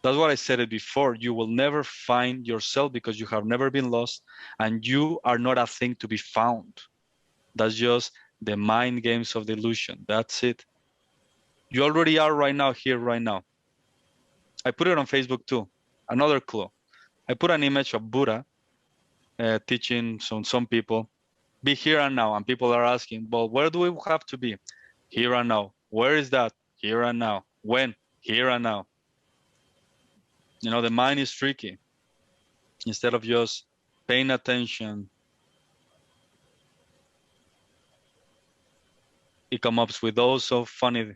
S1: That's what I said it before. You will never find yourself because you have never been lost, and you are not a thing to be found. That's just the mind games of the illusion. That's it. You already are right now, here, right now. I put it on Facebook too. Another clue. I put an image of Buddha teaching some people, be here and now. And people are asking, well, where do we have to be? Here and now. Where is that? Here and now. When? Here and now. You know, the mind is tricky. Instead of just paying attention, it comes up with also funny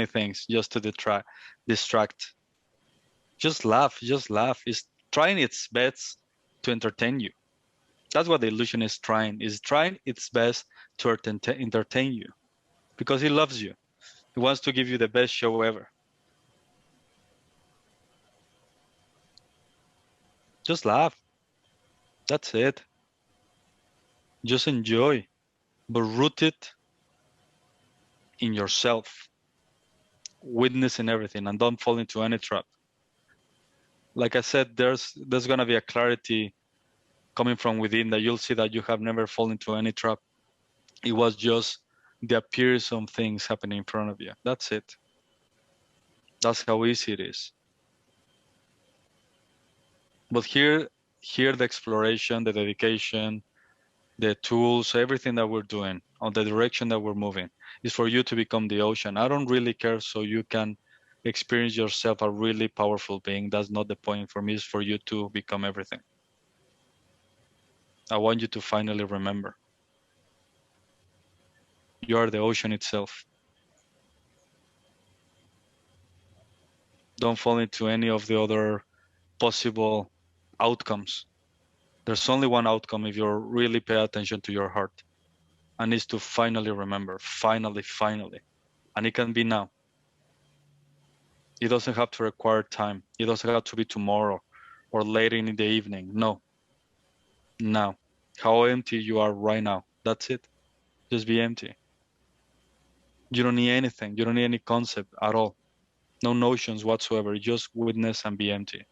S1: things just to distract. Just laugh. It's trying its best to entertain you. That's what the illusion is trying its best to entertain you, because it loves you. It wants to give you the best show ever. Just laugh. That's it. Just enjoy, but rooted in yourself, witnessing everything, and don't fall into any trap. Like I said, there's gonna be a clarity coming from within that you'll see that you have never fallen into any trap. It was just the appearance of things happening in front of you. That's it. That's how easy it is. But here the exploration, the dedication, the tools, everything that we're doing, on the direction that we're moving, is for you to become the ocean. I don't really care, so you can experience yourself a really powerful being. That's not the point. For me, it's for you to become everything. I want you to finally remember. You are the ocean itself. Don't fall into any of the other possible outcomes. There's only one outcome if you really pay attention to your heart. And it's to finally remember, finally. And it can be now. It doesn't have to require time. It doesn't have to be tomorrow or later in the evening. No. Now. How empty you are right now. That's it. Just be empty. You don't need anything. You don't need any concept at all. No notions whatsoever. Just witness and be empty.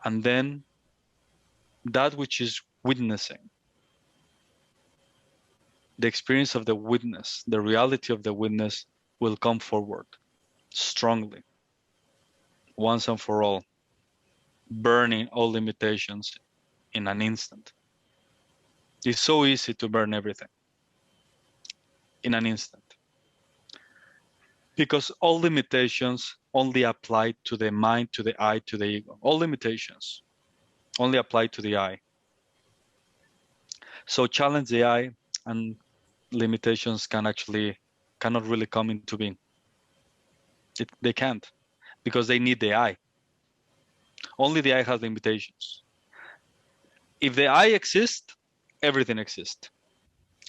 S1: And then that which is witnessing, the experience of the witness, the reality of the witness will come forward strongly, once and for all, burning all limitations in an instant. It's so easy to burn everything in an instant, because all limitations only apply to the mind, to the I, to the ego. All limitations only apply to the I. So challenge the I, and limitations cannot really come into being. They can't, because they need the I. Only the I has limitations. If the I exists, everything exists.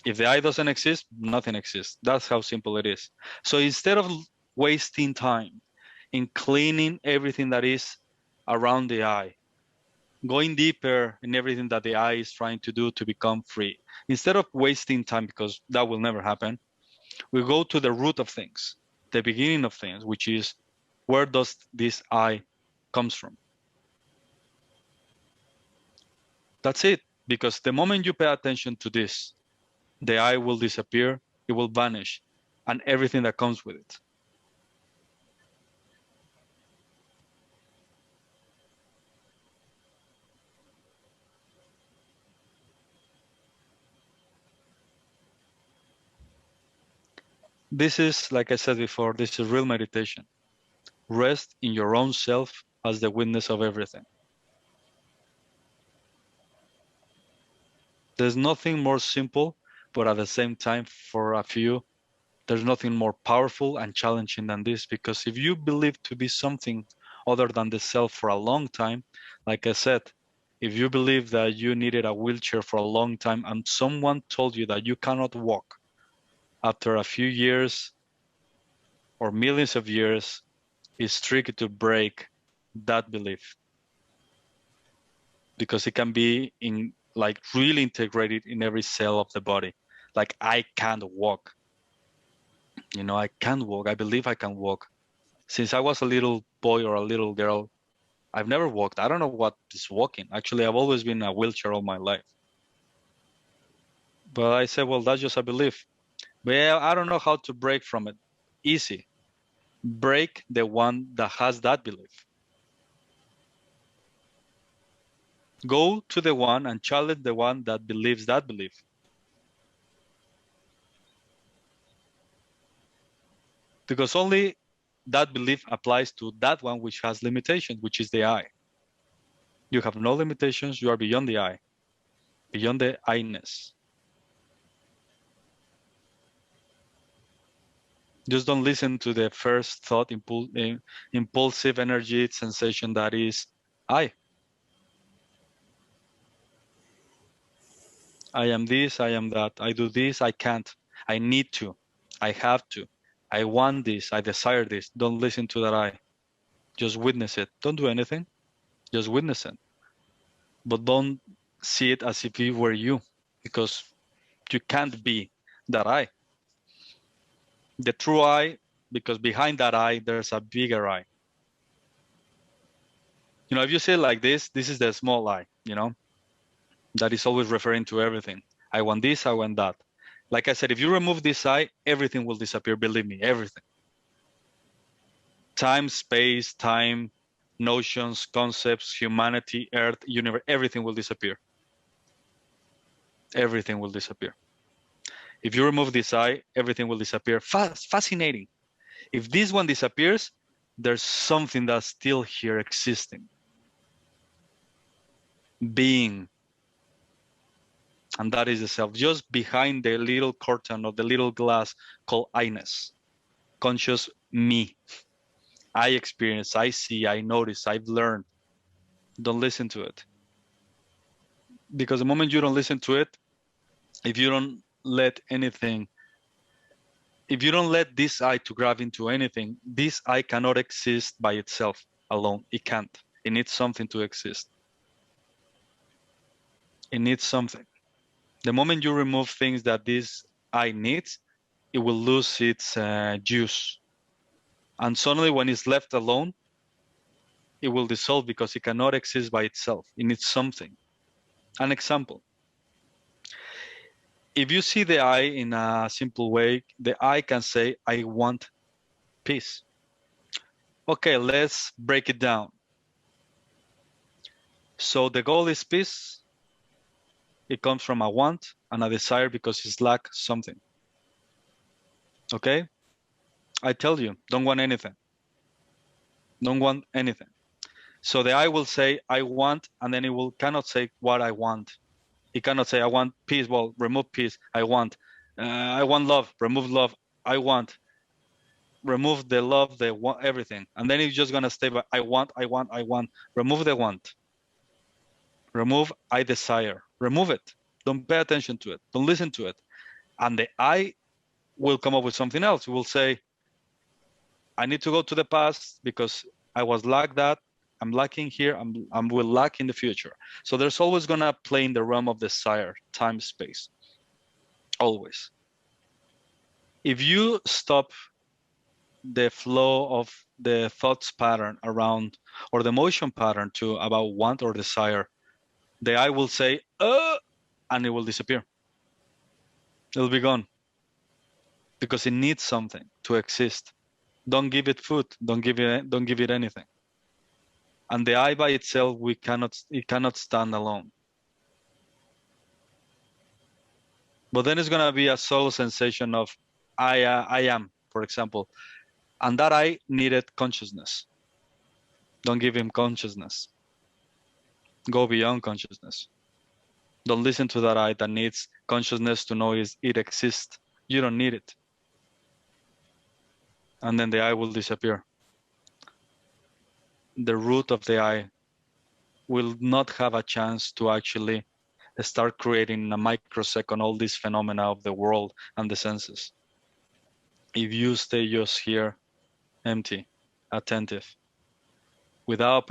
S1: If the I doesn't exist, nothing exists. That's how simple it is. So instead of wasting time in cleaning everything that is around the I, going deeper in everything that the I is trying to do to become free, instead of wasting time, because that will never happen, we go to the root of things, the beginning of things, which is, where does this I comes from? That's it. Because the moment you pay attention to this, the I will disappear, it will vanish, and everything that comes with it. This is, like I said before, this is real meditation. Rest in your own self as the witness of everything. There's nothing more simple, but at the same time, for a few, there's nothing more powerful and challenging than this, because if you believe to be something other than the self for a long time, like I said, if you believe that you needed a wheelchair for a long time and someone told you that you cannot walk, after a few years or millions of years, it's tricky to break that belief, because it can be really integrated in every cell of the body. Like, I can't walk. I can't walk. I believe I can walk. Since I was a little boy or a little girl, I've never walked. I don't know what is walking. Actually, I've always been in a wheelchair all my life. But I said, well, that's just a belief. But yeah, I don't know how to break from it. Easy. Break the one that has that belief. Go to the one and challenge the one that believes that belief. Because only that belief applies to that one which has limitations, which is the I. You have no limitations. You are beyond the I, beyond the I-ness. Just don't listen to the first thought, impulsive energy sensation that is I. I am this, I am that. I do this, I can't. I need to. I have to. I want this, I desire this. Don't listen to that I. Just witness it. Don't do anything. Just witness it. But don't see it as if it were you, because you can't be that I. The true I, because behind that I, there's a bigger I. You know, if you say it like this is the small I, you know, that is always referring to everything. I want this, I want that. Like I said, if you remove this I, everything will disappear, believe me, everything. Time, space, time, notions, concepts, humanity, earth, universe, everything will disappear. Everything will disappear. If you remove this I, everything will disappear. Fascinating. If this one disappears, there's something that's still here existing. Being. And that is the self, just behind the little curtain or the little glass called I-ness. Conscious me. I experience, I see, I notice, I've learned. Don't listen to it. Because the moment you don't listen to it, if you don't let anything, if you don't let this I to grab into anything, this I cannot exist by itself alone. It can't. It needs something to exist. It needs something. The moment you remove things that this I needs, it will lose its juice. And suddenly when it's left alone, it will dissolve because it cannot exist by itself. It needs something. An example. If you see the I in a simple way, the I can say, I want peace. Okay, let's break it down. So the goal is peace. It comes from a want and a desire because it's lack something. Okay? I tell you, don't want anything. Don't want anything. So the I will say, I want, and then it will cannot say what I want. It cannot say, I want peace. Well, remove peace. I want love. Remove love. I want. Remove the love, the want, everything. And then it's just going to stay by, I want. Remove the want. Remove I desire. Remove it. Don't pay attention to it. Don't listen to it. And the I will come up with something else. It will say, I need to go to the past because I was like that. I'm lacking here. I will lack in the future. So there's always going to play in the realm of desire, time, space. Always. If you stop the flow of the thoughts pattern around, or the emotion pattern to about want or desire, the I will say, and it will disappear. It'll be gone. Because it needs something to exist. Don't give it food. Don't give it anything. And the I by itself, it cannot stand alone. But then it's gonna be a soul sensation of I am, for example. And that I needed consciousness. Don't give him consciousness. Go beyond consciousness. Don't listen to that I that needs consciousness to know it exists. You don't need it. And then the I will disappear. The root of the I will not have a chance to actually start creating in a microsecond all these phenomena of the world and the senses. If you stay just here, empty, attentive, without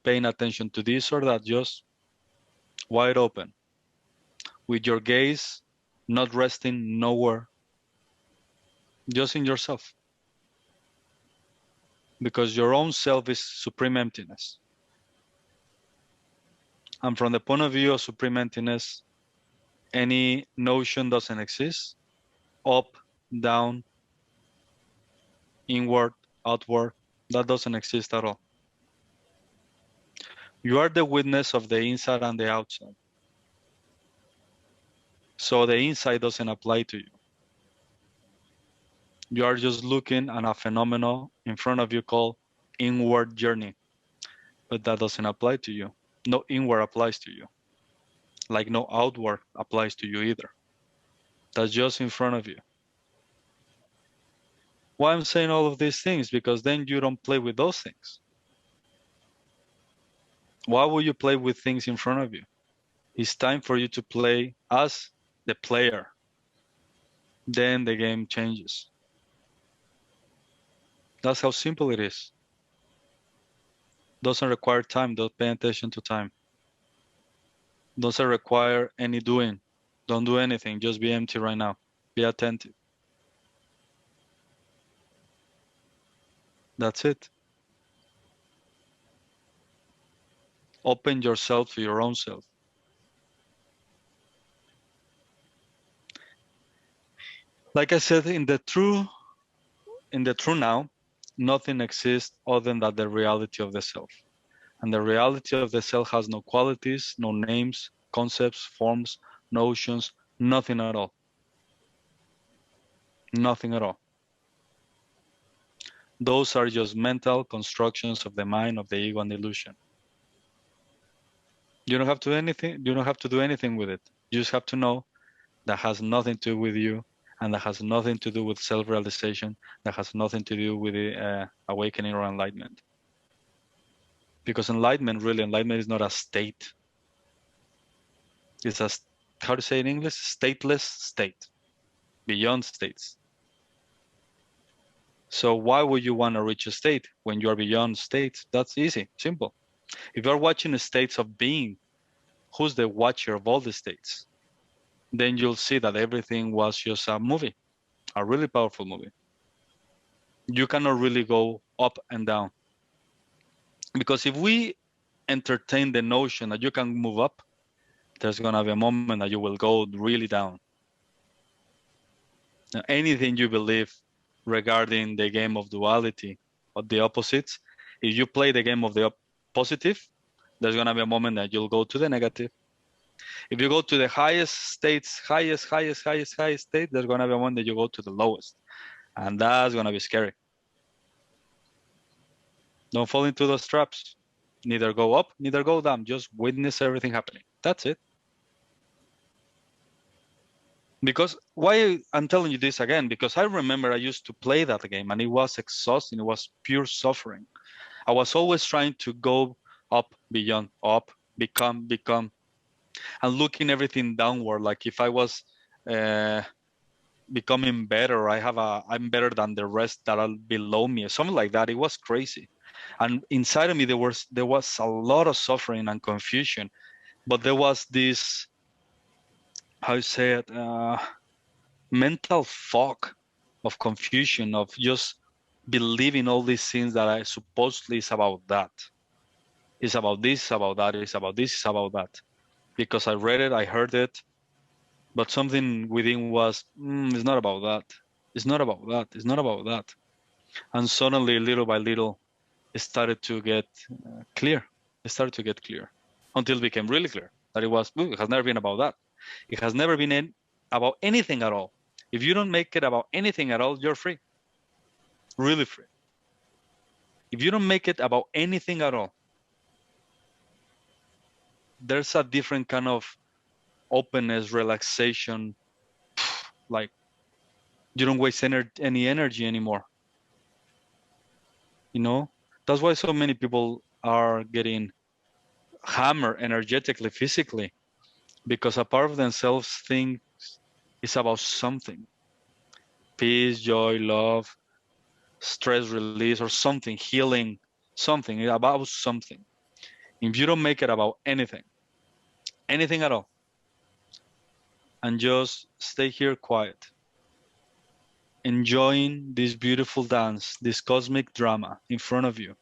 S1: paying attention to this or that, just wide open, with your gaze not resting nowhere, just in yourself. Because your own self is supreme emptiness. And from the point of view of supreme emptiness, any notion doesn't exist. Up, down, inward, outward, that doesn't exist at all. You are the witness of the inside and the outside. So the inside doesn't apply to you. You are just looking at a phenomenon in front of you called inward journey. But that doesn't apply to you. No inward applies to you. Like no outward applies to you either. That's just in front of you. Why I'm saying all of these things? Because then you don't play with those things. Why would you play with things in front of you? It's time for you to play as the player. Then the game changes. That's how simple it is. Doesn't require time. Don't pay attention to time. Doesn't require any doing. Don't do anything. Just be empty right now. Be attentive. That's it. Open yourself to your own self. Like I said, in the true now, nothing exists other than the reality of the self. And the reality of the self has no qualities, no names, concepts, forms, notions, nothing at all. Nothing at all. Those are just mental constructions of the mind, of the ego, and illusion. You don't have to do anything. You don't have to do anything with it. You just have to know that has nothing to do with you, and that has nothing to do with self-realization. That has nothing to do with awakening or enlightenment. Because enlightenment is not a state. It's a, how to say in English, stateless state, beyond states. So why would you want to reach a state when you are beyond states? That's easy, simple. If you're watching the states of being, who's the watcher of all the states? Then you'll see that everything was just a movie, a really powerful movie. You cannot really go up and down. Because if we entertain the notion that you can move up, there's going to be a moment that you will go really down. Now, anything you believe regarding the game of duality or the opposites, if you play the game of the positive, there's going to be a moment that you'll go to the negative. If you go to the highest states, highest state, there's going to be a moment that you go to the lowest. And that's going to be scary. Don't fall into those traps. Neither go up, neither go down. Just witness everything happening. That's it. Because why I'm telling you this again, because I remember I used to play that game and it was exhausting. It was pure suffering. I was always trying to go up, beyond, up, become, and looking everything downward. Like if I was becoming better, I'm better than the rest that are below me, something like that. It was crazy. And inside of me, there was a lot of suffering and confusion, but there was this, how you say it, mental fog of confusion, of just believing all these things that I supposedly is about that. It's about this, about that, it's about this, it's about that. Because I read it, I heard it, but something within was, it's not about that. It's not about that. It's not about that. And suddenly, little by little, it started to get clear. It started to get clear until it became really clear that it has never been about that. It has never been about anything at all. If you don't make it about anything at all, you're free. Really free. If you don't make it about anything at all, there's a different kind of openness, relaxation, like you don't waste any energy anymore. You know, that's why so many people are getting hammered energetically, physically, because a part of themselves thinks it's about something. Peace, joy, love, stress release, or something, healing, something, about something. If you don't make it about anything at all, and just stay here quiet, enjoying this beautiful dance, this cosmic drama in front of you.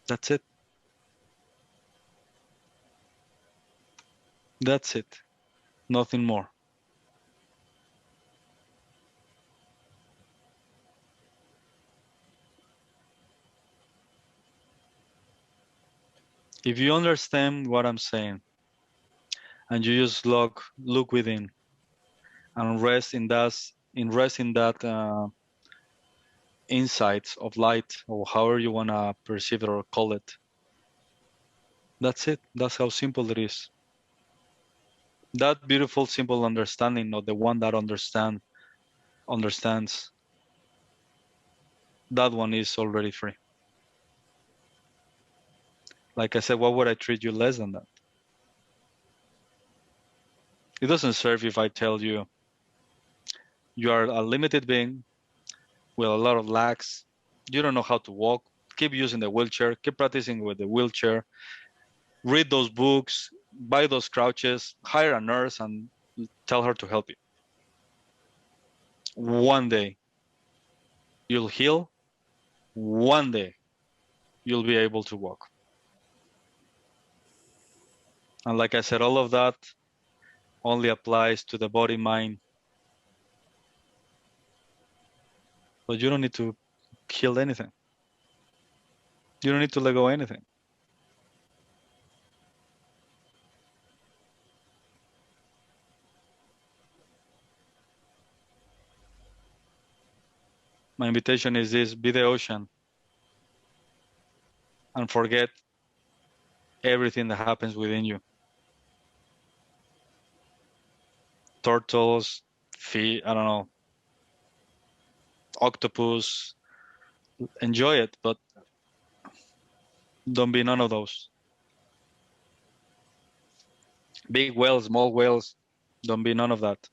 S1: That's it. That's it. Nothing more. If you understand what I'm saying, and you just look within, and rest in that insights of light, or however you want to perceive it or call it. That's it. That's how simple it is. That beautiful, simple understanding of the one that understands, that one is already free. Like I said, why would I treat you less than that? It doesn't serve if I tell you you are a limited being with a lot of lacks. You don't know how to walk. Keep using the wheelchair. Keep practicing with the wheelchair. Read those books. Buy those crouches. Hire a nurse and tell her to help you. One day, you'll heal. One day, you'll be able to walk. And like I said, all of that only applies to the body, mind. But you don't need to heal anything. You don't need to let go of anything. My invitation is this: be the ocean and forget everything that happens within you. Turtles, fish, I don't know, octopus, enjoy it, but don't be none of those. Big whales, small whales, don't be none of that.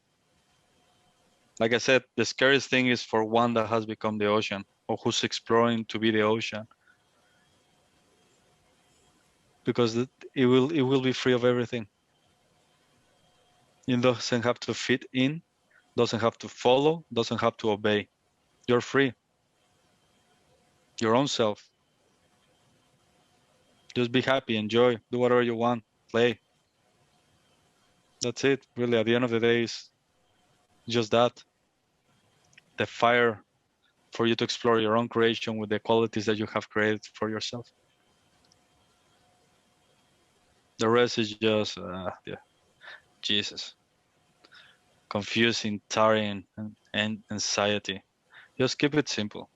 S1: Like I said, the scariest thing is for one that has become the ocean or who's exploring to be the ocean, because it will be free of everything. It doesn't have to fit in, doesn't have to follow, doesn't have to obey. You're free. Your own self. Just be happy, enjoy, do whatever you want, play. That's it. Really, at the end of the day, is just that. The fire for you to explore your own creation with the qualities that you have created for yourself. The rest is just, yeah, Jesus. Confusing, tiring, and anxiety. Just keep it simple.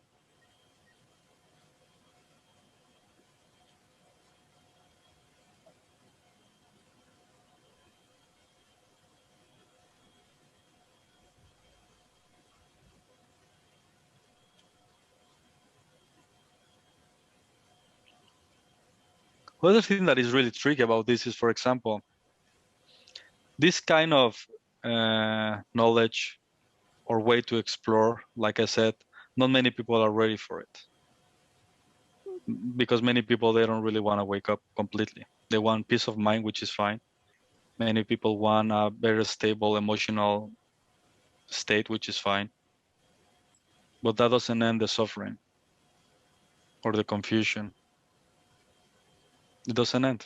S1: Other thing that is really tricky about this is, for example, this kind of knowledge or way to explore, like I said, not many people are ready for it. Because many people, they don't really want to wake up completely. They want peace of mind, which is fine. Many people want a very stable emotional state, which is fine. But that doesn't end the suffering or the confusion. It doesn't end.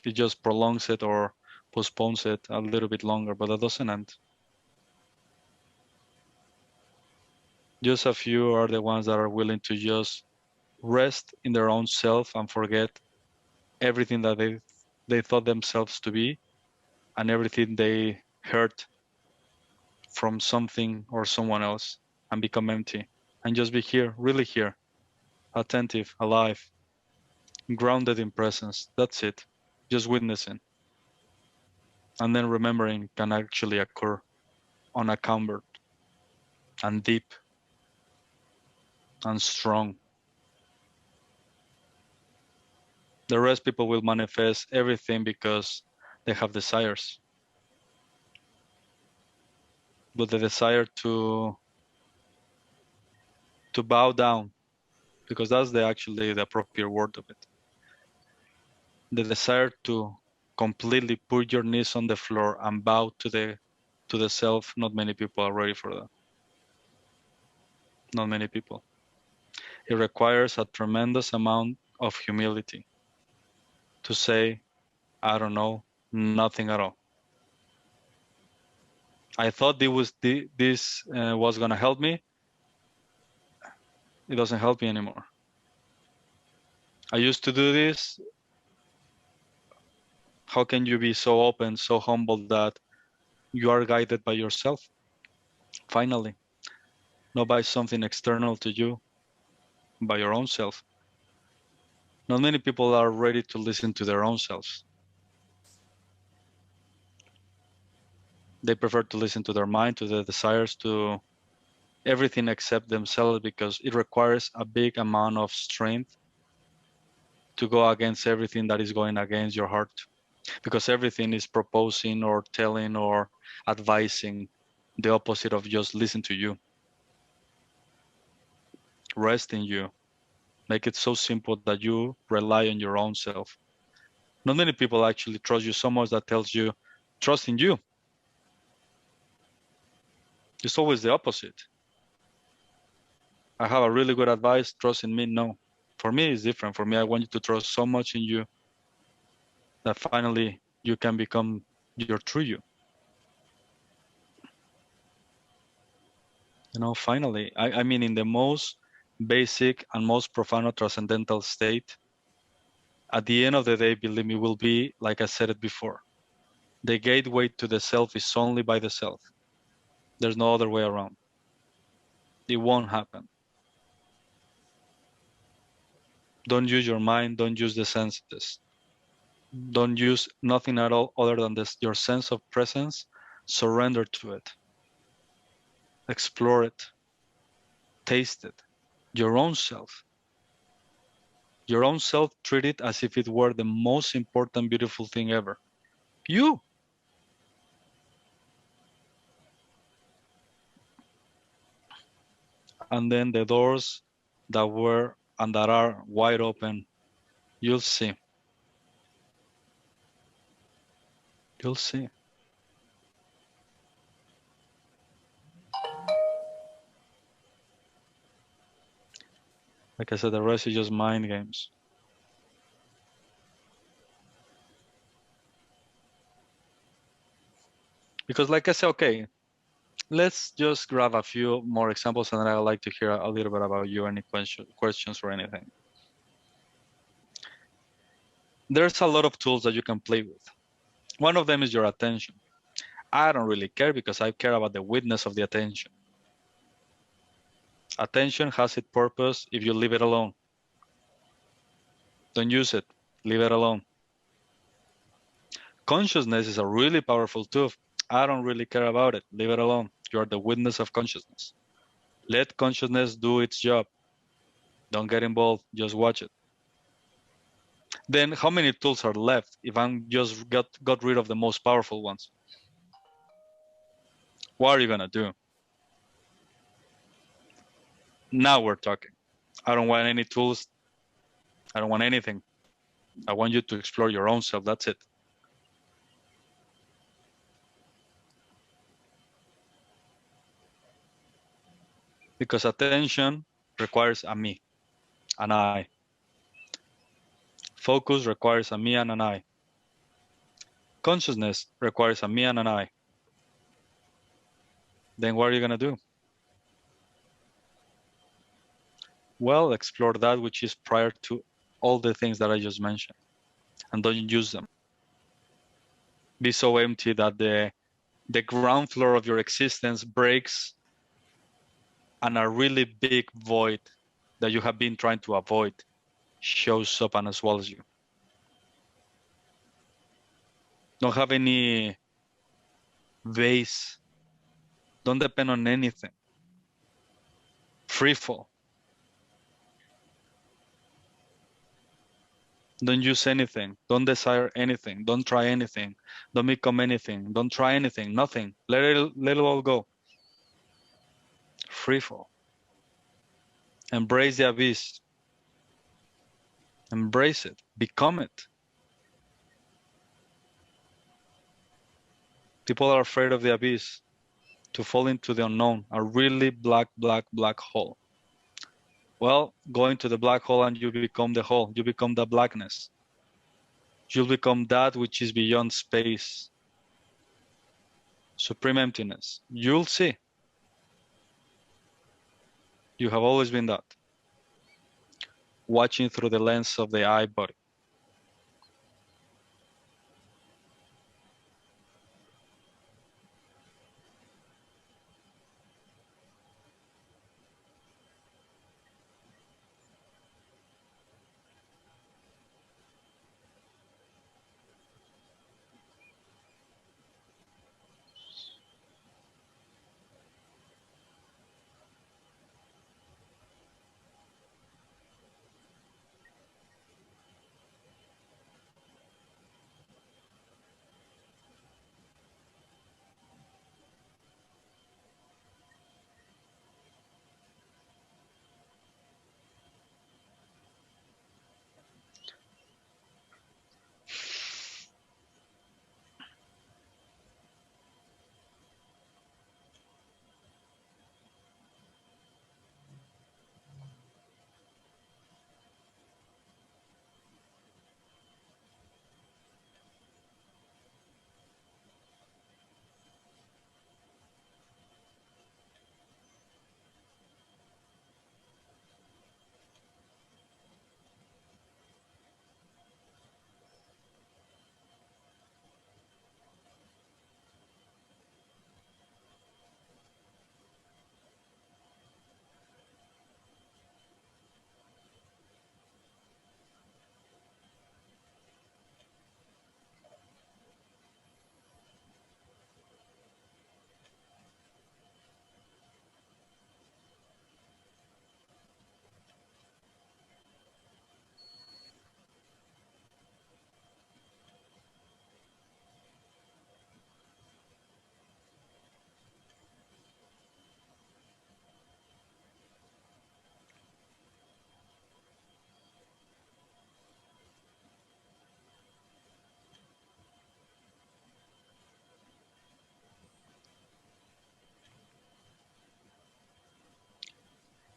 S1: It just prolongs it or postpones it a little bit longer, but that doesn't end. Just a few are the ones that are willing to just rest in their own self and forget everything that they thought themselves to be and everything they heard from something or someone else, and become empty and just be here, really here, attentive, alive, grounded in presence. That's it. Just witnessing. And then remembering can actually occur unencumbered and deep and strong. The rest people will manifest everything because they have desires. But the desire to bow down, because that's actually the appropriate word of it. The desire to completely put your knees on the floor and bow to the self, not many people are ready for that. Not many people. It requires a tremendous amount of humility to say, I don't know, nothing at all. I thought this was going to help me. It doesn't help me anymore. I used to do this. How can you be so open, so humble that you are guided by yourself? Finally, not by something external to you, by your own self. Not many people are ready to listen to their own selves. They prefer to listen to their mind, to their desires, to everything except themselves, because it requires a big amount of strength to go against everything that is going against your heart, because everything is proposing or telling or advising the opposite of just listen to you. Rest in you. Make it so simple that you rely on your own self. Not many people actually trust you so much that tells you, trust in you. It's always the opposite. I have a really good advice, trust in me. No, for me it's different. For me, I want you to trust so much in you that finally you can become your true you. You know, finally, I mean, in the most basic and most profound or transcendental state, at the end of the day, believe me, will be, like I said it before, the gateway to the self is only by the self. There's no other way around. It won't happen. Don't use your mind, don't use the senses. Don't use nothing at all other than this, your sense of presence. Surrender to it. Explore it. Taste it. Your own self. Your own self, treat it as if it were the most important, beautiful thing ever. You. And then the doors that were and that are wide open, you'll see. You'll see. Like I said, the rest is just mind games. Because like I said, okay, let's just grab a few more examples, and then I'd like to hear a little bit about you, any questions or anything. There's a lot of tools that you can play with. One of them is your attention. I don't really care because I care about the witness of the attention. Attention has its purpose if you leave it alone. Don't use it, leave it alone. Consciousness is a really powerful tool. I don't really care about it, leave it alone. You are the witness of consciousness. Let consciousness do its job. Don't get involved, just watch it. Then how many tools are left if I'm just got rid of the most powerful ones? What are you gonna do? Now we're talking. I don't want any tools. I don't want anything. I want you to explore your own self, that's it. Because attention requires a me, an I. Focus requires a me and an I. Consciousness requires a me and an I. Then what are you gonna do? Well, explore that which is prior to all the things that I just mentioned, and don't use them. Be so empty that the ground floor of your existence breaks and a really big void that you have been trying to avoid shows up and swallows you. Don't have any base. Don't depend on anything. Free fall. Don't use anything. Don't desire anything. Don't try anything. Don't become anything. Don't try anything. Nothing. Let it all go. Free fall. Embrace the abyss. Embrace it. Become it. People are afraid of the abyss, to fall into the unknown, a really black hole. Well, go into the black hole and you become the hole. You become the blackness. You'll become that which is beyond space. Supreme emptiness. You'll see. You have always been that. Watching through the lens of the I body.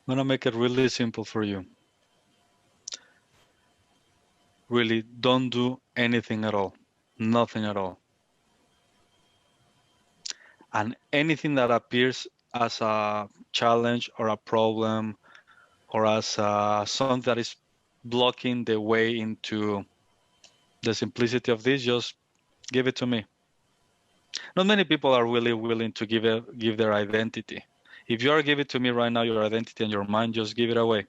S1: I'm gonna make it really simple for you. Really, don't do anything at all. Nothing at all. And anything that appears as a challenge or a problem or as something that is blocking the way into the simplicity of this, just give it to me. Not many people are really willing to give their identity. If you are giving to me right now, your identity and your mind, just give it away.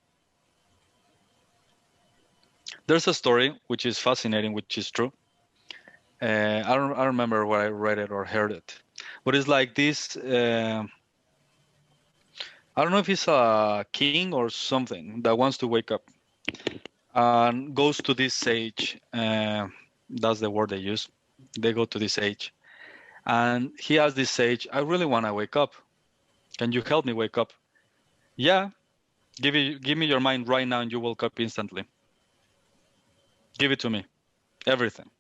S1: There's a story which is fascinating, which is true. I don't remember where I read it or heard it, but it's like this. I don't know if it's a king or something that wants to wake up and goes to this sage. That's the word they use. They go to this sage, and he asks this sage, "I really want to wake up. Can you help me wake up?" "Yeah, give me your mind right now, and you wake up instantly. Give it to me, everything.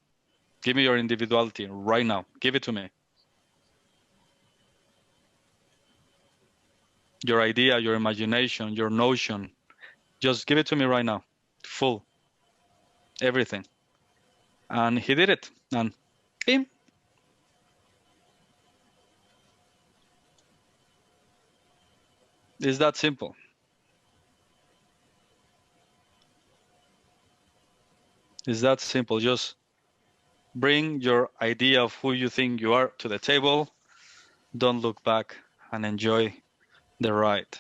S1: Give me your individuality right now. Give it to me. Your idea, your imagination, your notion. Just give it to me right now, full, everything." And he did it, and bim. It's that simple. It's that simple. Just bring your idea of who you think you are to the table. Don't look back and enjoy the ride.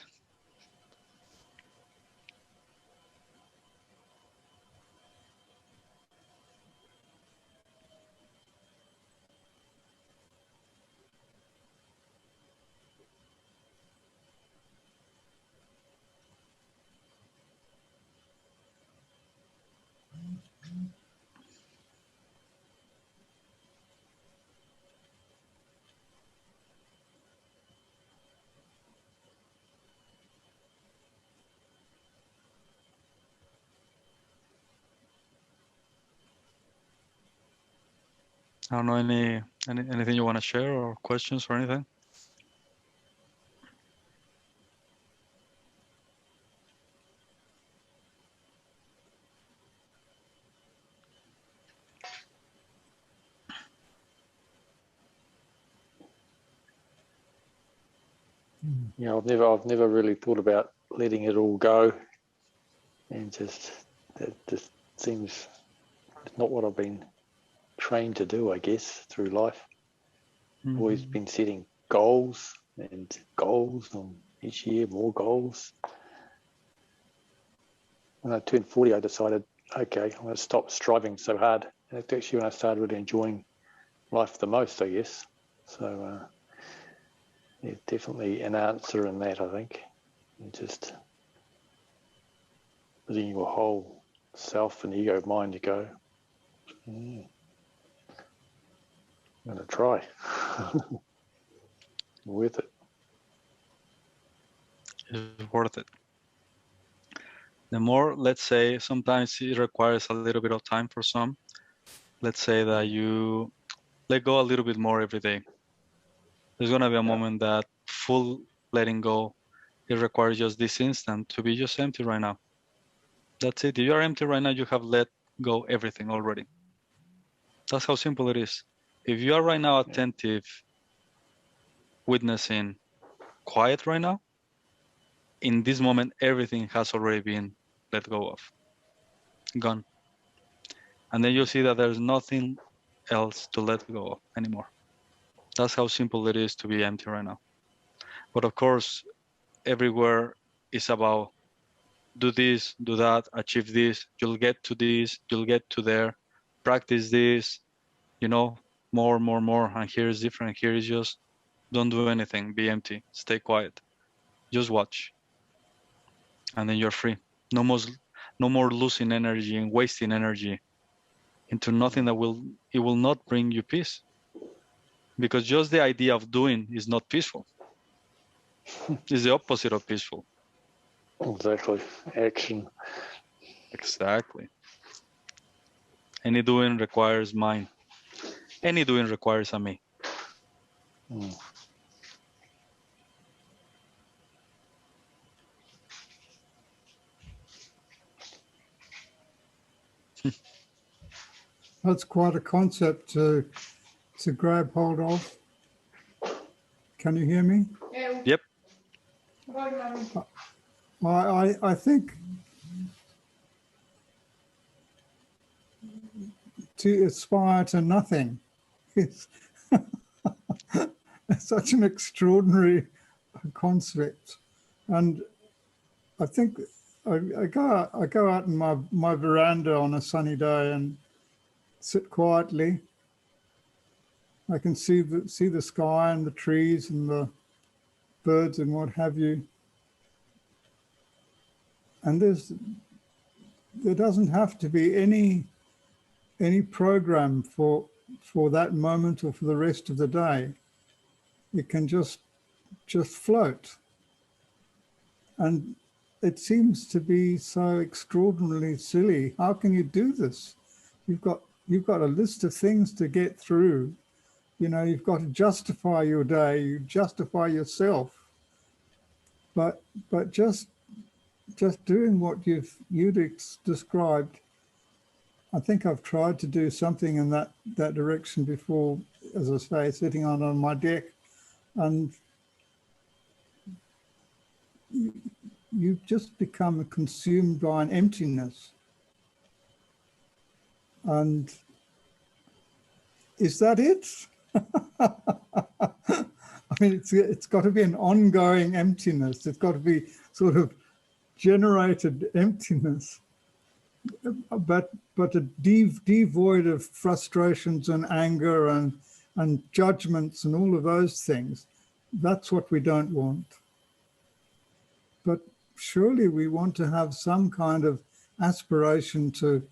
S1: I don't know, anything you want to share or questions or anything?
S2: Yeah, I've never really thought about letting it all go, and that just seems not what I've been trained to do, I guess, through life.
S1: Mm-hmm.
S2: Always been setting goals and goals on each year, more goals. When I turned 40, I decided, okay, I'm going to stop striving so hard. And that's actually when I started really enjoying life the most, I guess. So yeah, definitely an answer in that, I think. And just letting your whole self and ego mind to go, I'm going to try. Worth it.
S1: It's worth it. The more, let's say, sometimes it requires a little bit of time for some. Let's say that you let go a little bit more every day. There's going to be a moment that full letting go, it requires just this instant to be just empty right now. That's it. If you are empty right now, you have let go everything already. That's how simple it is. If you are right now attentive, witnessing, quiet right now, in this moment, everything has already been let go of, gone. And then you see that there's nothing else to let go of anymore. That's how simple it is to be empty right now. But of course, everywhere is about do this, do that, achieve this, you'll get to this, you'll get to there, practice this, more. And here is different. Here is just don't do anything, be empty, stay quiet, just watch. And then you're free. No more losing energy and wasting energy into nothing that will not bring you peace. Because just the idea of doing is not peaceful. It's the opposite of peaceful.
S2: Exactly. Action.
S1: Exactly. Any doing requires mine. Any doing requires a me.
S5: That's quite a concept to grab hold of. Can you hear me?
S1: Yep.
S5: I think to aspire to nothing is such an extraordinary concept. And I think I go out in my veranda on a sunny day and sit quietly. I can see the sky and the trees and the birds and what have you. And there doesn't have to be any program for that moment or for the rest of the day. It can just float. And it seems to be so extraordinarily silly. How can you do this? You've got a list of things to get through. You know, you've got to justify your day, you justify yourself. But just doing what you'd described, I think I've tried to do something in that direction before, as I say, sitting on my deck, and you just become consumed by an emptiness. And is that it? I mean, it's got to be an ongoing emptiness. It's got to be sort of generated emptiness, but devoid of frustrations and anger and judgments and all of those things. That's what we don't want. But surely we want to have some kind of aspiration to,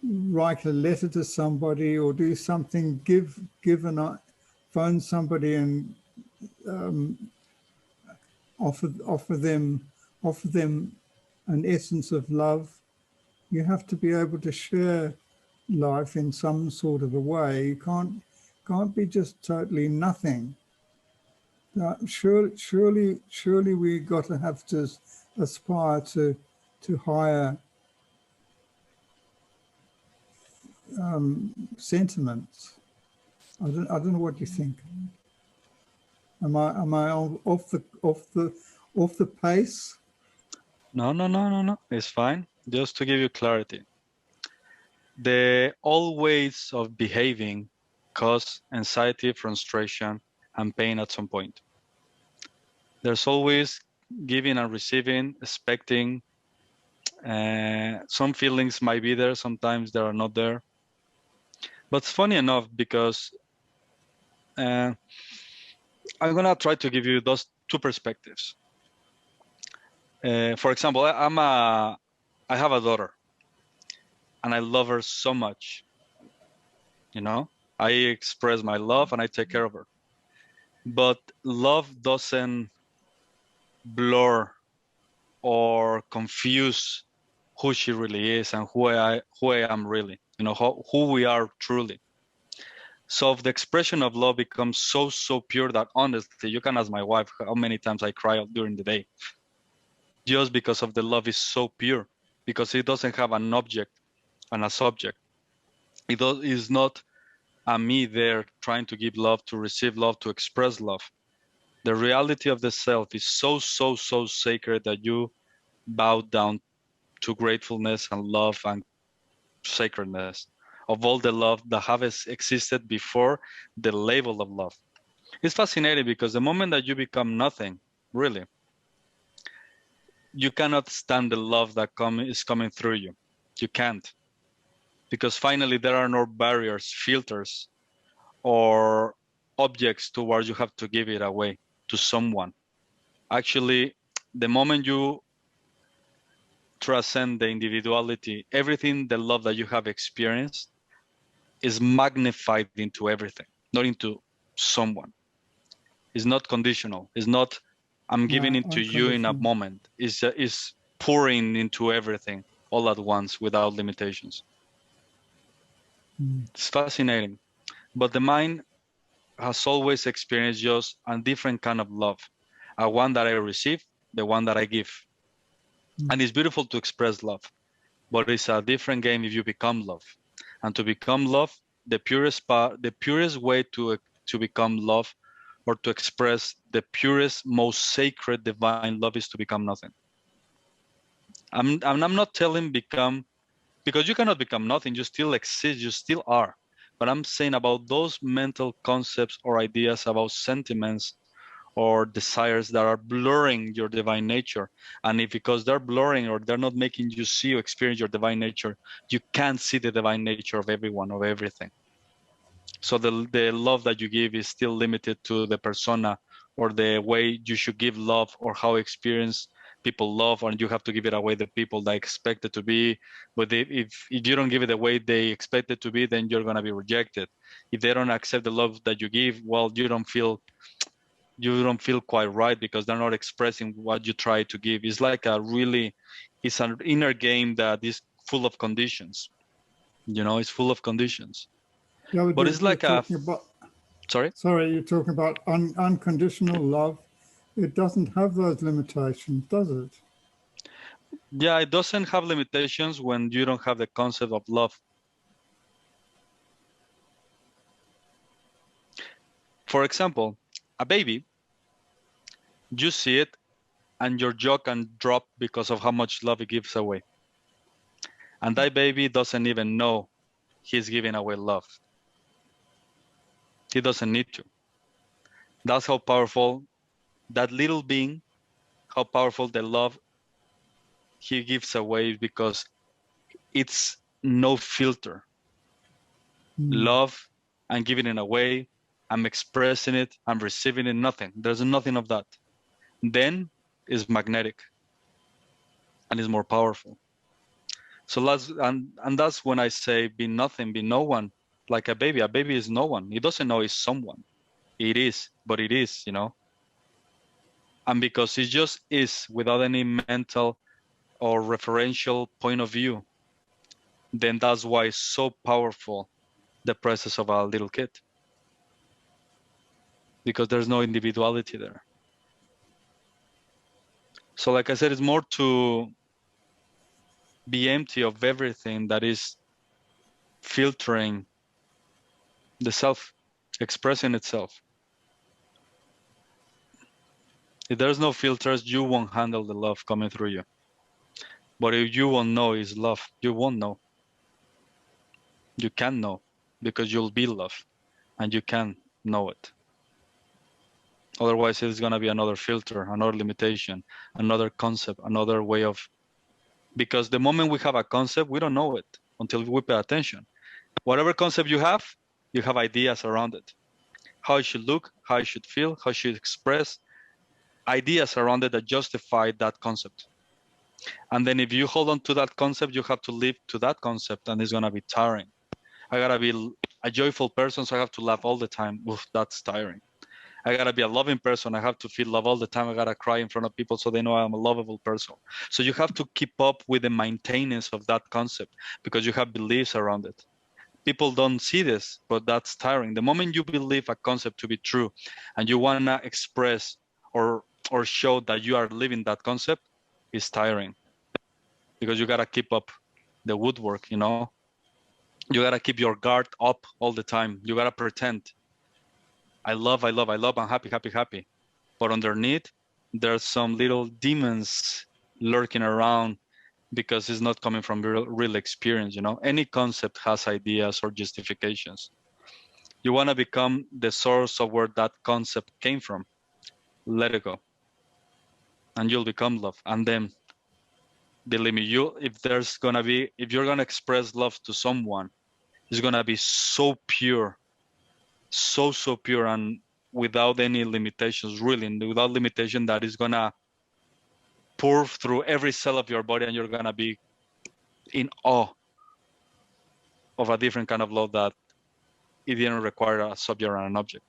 S5: write a letter to somebody or do something, phone somebody and offer them an essence of love. You have to be able to share life in some sort of a way. You can't be just totally nothing. Surely we got to have to aspire to higher sentiments. I don't know what you think. Am I off the pace?
S1: No. It's fine. Just to give you clarity. The old ways of behaving cause anxiety, frustration, and pain at some point. There's always giving and receiving, expecting. Some feelings might be there, sometimes they are not there. But it's funny enough because I'm gonna try to give you those two perspectives. For example, I have a daughter, and I love her so much. You know, I express my love and I take care of her. But love doesn't blur or confuse who she really is and who I am really. You know, who we are truly. So if the expression of love becomes so pure that honestly, you can ask my wife how many times I cry during the day. Just because of the love is so pure, because it doesn't have an object and a subject. It is not a me there trying to give love, to receive love, to express love. The reality of the self is so sacred that you bow down to gratefulness and love and sacredness of all the love that have existed before the label of love. It's fascinating because the moment that you become nothing, really, you cannot stand the love that is coming through you. You can't. Because finally there are no barriers, filters, or objects towards you have to give it away to someone. Actually, the moment you transcend the individuality, everything, the love that you have experienced is magnified into everything, not into someone. It's not conditional. It's not, I'm giving it to you in a moment. It's pouring into everything all at once without limitations. It's fascinating. But the mind has always experienced just a different kind of love. A one that I receive, the one that I give. And it's beautiful to express love. but it's a different game if you become love. And to become love, the purest way to become love, or to express the purest, most sacred, divine love, is to become nothing. I'm not telling become, because you cannot become nothing. You still exist. You still are. But I'm saying about those mental concepts or ideas about sentiments or desires that are blurring your divine nature. And if because they're blurring or they're not making you see or experience your divine nature, you can't see the divine nature of everyone, of everything. So the love that you give is still limited to the persona or the way you should give love, or how experience people love, and you have to give it away the people that expect it to be. But if you don't give it the way they expect it to be, then you're going to be rejected. If they don't accept the love that you give, well, you don't feel quite right, because they're not expressing what you try to give. It's like it's an inner game that is full of conditions. It's full of conditions.
S5: Yeah,
S1: But it's like sorry,
S5: you're talking about unconditional love. It doesn't have those limitations, does it?
S1: yeah, it doesn't have limitations when you don't have the concept of love. For example, a baby, you see it and your jaw can drop because of how much love it gives away. And that baby doesn't even know he's giving away love. He doesn't need to. That's how powerful that little being, how powerful the love he gives away, because it's no filter. Love, I'm giving it away, I'm expressing it, I'm receiving it, nothing. There's nothing of that. Then it's magnetic and it's more powerful. So that's when I say be nothing, be no one. Like a baby is no one. It doesn't know it's someone. It is, but it is, And because it just is, without any mental or referential point of view, then that's why it's so powerful, the presence of a little kid. Because there's no individuality there. So like I said, it's more to be empty of everything that is filtering the self, expressing itself. If there's no filters, you won't handle the love coming through you. But if you won't know is love, you won't know. You can know, because you'll be love, and you can know it. Otherwise, it's going to be another filter, another limitation, another concept, another way of... Because the moment we have a concept, we don't know it until we pay attention. Whatever concept you have ideas around it. How it should look, how it should feel, how it should express, ideas around it that justify that concept. And then if you hold on to that concept, you have to live to that concept, and it's going to be tiring. I got to be a joyful person, so I have to laugh all the time. Oof, that's tiring. I got to be a loving person. I have to feel love all the time. I got to cry in front of people so they know I'm a lovable person. So you have to keep up with the maintenance of that concept, because you have beliefs around it. People don't see this, but that's tiring. The moment you believe a concept to be true and you want to express or show that you are living that concept, it's tiring, because you got to keep up the woodwork, You got to keep your guard up all the time. You got to pretend. I love, I'm happy, happy, happy. But underneath, there's some little demons lurking around, because it's not coming from real experience, Any concept has ideas or justifications. You want to become the source of where that concept came from. Let it go. And you'll become love. And then, believe me, if you're going to express love to someone, it's going to be so pure, so pure, and without any limitations, really, without limitation, that is going to pour through every cell of your body, and you're going to be in awe of a different kind of love that it didn't require a subject and an object.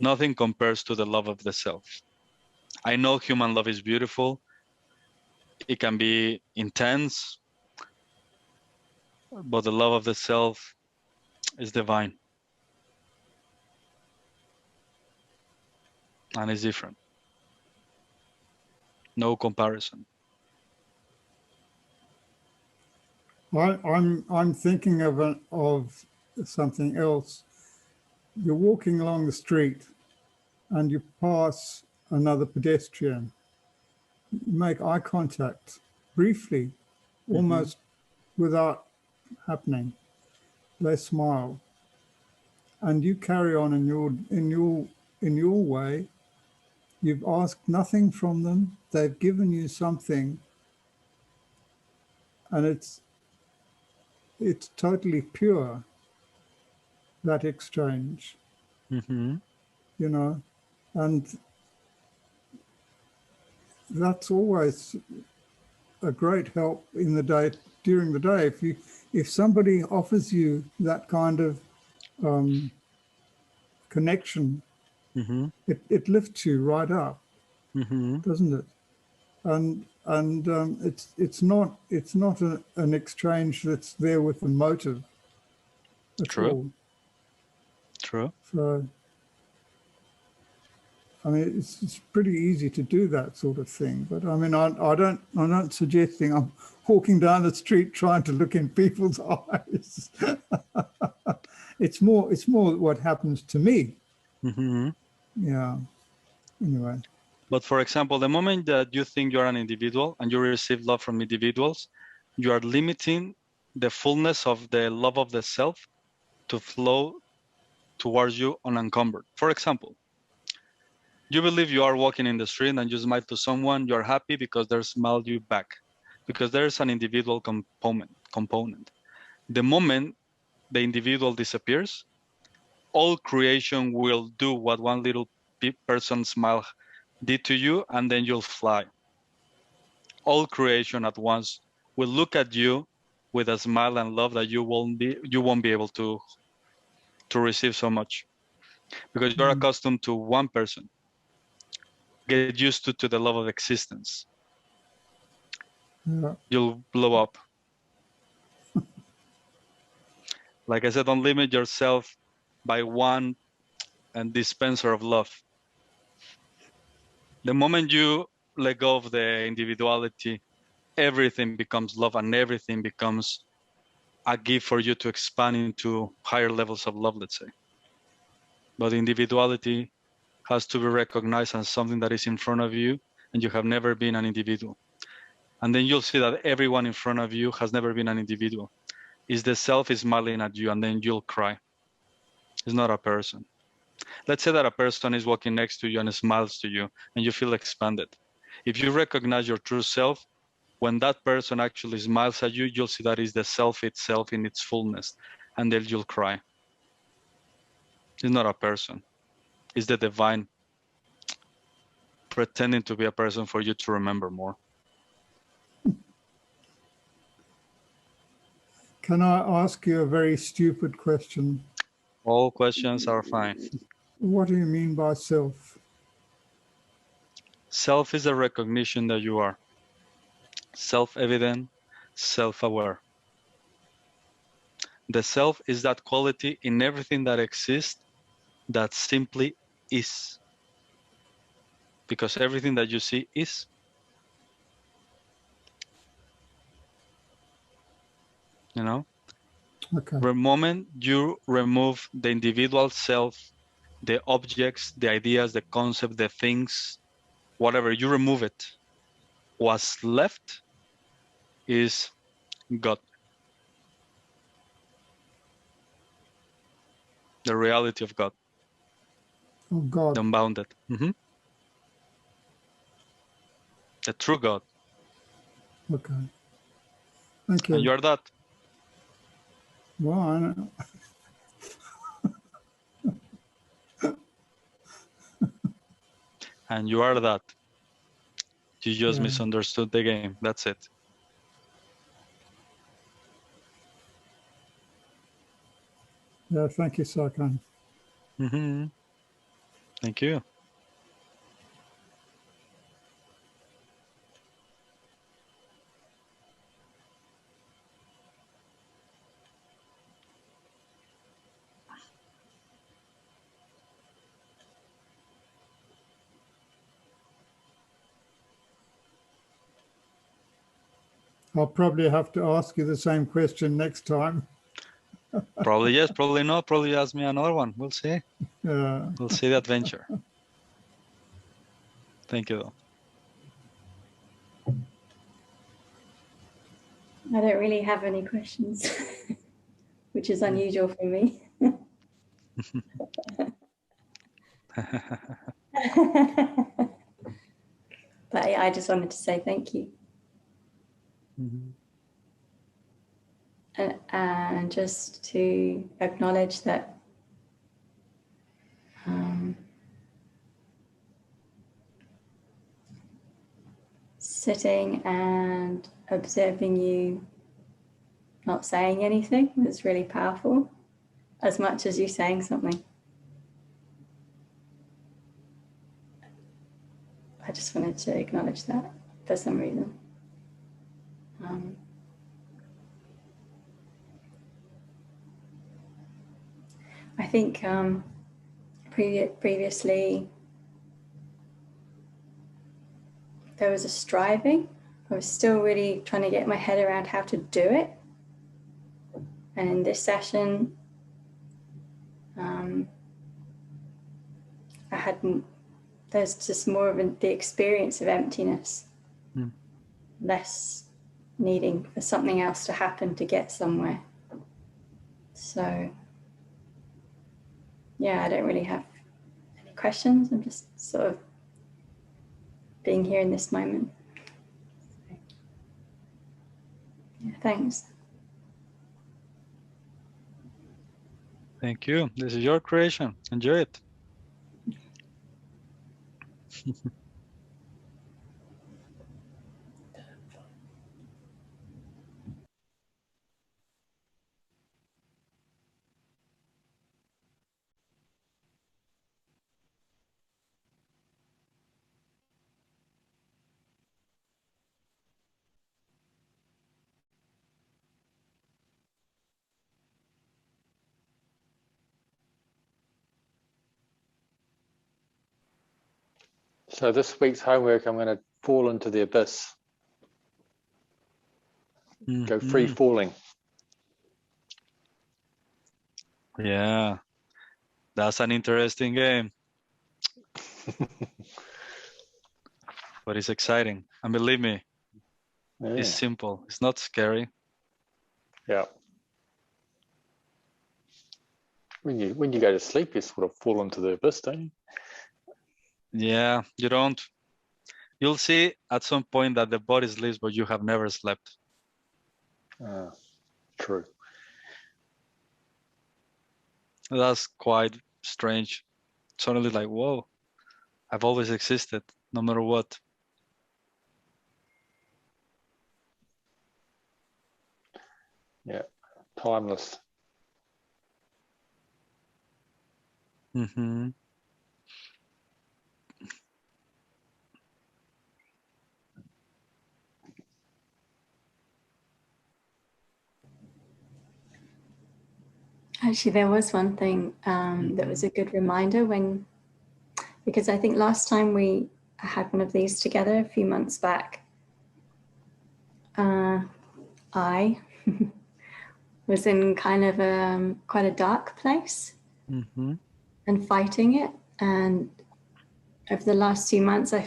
S1: Nothing compares to the love of the self. I know human love is beautiful. It can be intense, but the love of the self is divine. And it's different. No comparison.
S5: I'm thinking of something else. You're walking along the street and you pass another pedestrian. You make eye contact briefly, almost without happening. They smile, and you carry on in your way. You've asked nothing from them. They've given you something, and it's totally pure, that exchange,
S1: Mm-hmm.
S5: you know, and that's always a great help in the day, during the day. If somebody offers you that kind of connection,
S1: Mm-hmm.
S5: it lifts you right up,
S1: Mm-hmm.
S5: doesn't it? And it's not an exchange that's there with a motive at
S1: True.
S5: all.
S1: True.
S5: So I mean, it's pretty easy to do that sort of thing. But I mean, I'm not suggesting I'm walking down the street trying to look in people's eyes. It's more what happens to me.
S1: Mm-hmm.
S5: Yeah. Anyway.
S1: But for example, the moment that you think you're an individual and you receive love from individuals, you are limiting the fullness of the love of the self to flow towards you unencumbered. For example, you believe you are walking in the street and you smile to someone, you're happy because they smile you back, because there's an individual component. The moment the individual disappears, all creation will do what one little person's smile did to you, and then you'll fly. All creation at once will look at you with a smile and love that you won't be able to receive so much, because you're accustomed to one person. Get used to the love of existence.
S5: Yeah.
S1: You'll blow up. Like I said, don't limit yourself by one and dispenser of love. The moment you let go of the individuality, everything becomes love and everything becomes a gift for you to expand into higher levels of love, let's say. But individuality has to be recognized as something that is in front of you, and you have never been an individual. And then you'll see that everyone in front of you has never been an individual. Is the self is smiling at you, and then you'll cry. It's not a person. Let's say that a person is walking next to you and smiles to you, and you feel expanded. If you recognize your true self, when that person actually smiles at you, you'll see that is the self itself in its fullness, and then you'll cry. It's not a person. It's the divine pretending to be a person for you to remember more.
S5: Can I ask you a very stupid question?
S1: All questions are fine.
S5: What do you mean by self?
S1: Self is a recognition that you are self-evident, self-aware. The self is that quality in everything that exists that simply is. Because everything that you see is. You know?
S5: Okay.
S1: The moment you remove the individual self, the objects, the ideas, the concept, the things, whatever, you remove it. What's left is God. The reality of God.
S5: Oh God.
S1: The unbounded. The true God.
S5: Okay. Thank you.
S1: And you are that.
S5: Well, I know.
S1: And you are that. You just
S5: Yeah.
S1: misunderstood the game. That's it.
S5: Yeah. Thank you, Sarkhan.
S1: Thank you.
S5: I'll probably have to ask you the same question next time.
S1: Probably yes, probably not. Probably ask me another one. We'll see. We'll see the adventure. Thank you, though.
S3: I don't really have any questions, which is unusual for me. But I just wanted to say thank you. And just to acknowledge that sitting and observing you not saying anything was really powerful, as much as you saying something. I just wanted to acknowledge that for some reason. I think previously there was a striving. I was still really trying to get my head around how to do it. And in this session, there's just more of the experience of emptiness, less needing for something else to happen to get somewhere. So, yeah, I don't really have any questions. I'm just sort of being here in this moment. Yeah, thanks.
S1: Thank you. This is your creation. Enjoy it.
S2: So this week's homework, I'm going to fall into the abyss. Go free falling.
S1: Yeah, that's an interesting game. But it's exciting. And believe me, it's simple. It's not scary.
S2: Yeah. When you go to sleep, you sort of fall into the abyss, don't you?
S1: Yeah, you don't. You'll see at some point that the body sleeps, but you have never slept.
S2: True.
S1: That's quite strange. Suddenly like, whoa, I've always existed, no matter what.
S2: Yeah, timeless.
S1: Mm-hmm.
S3: Actually, there was one thing that was a good reminder because I think last time we had one of these together a few months back, I was in kind of quite a dark place and fighting it. And over the last 2 months, I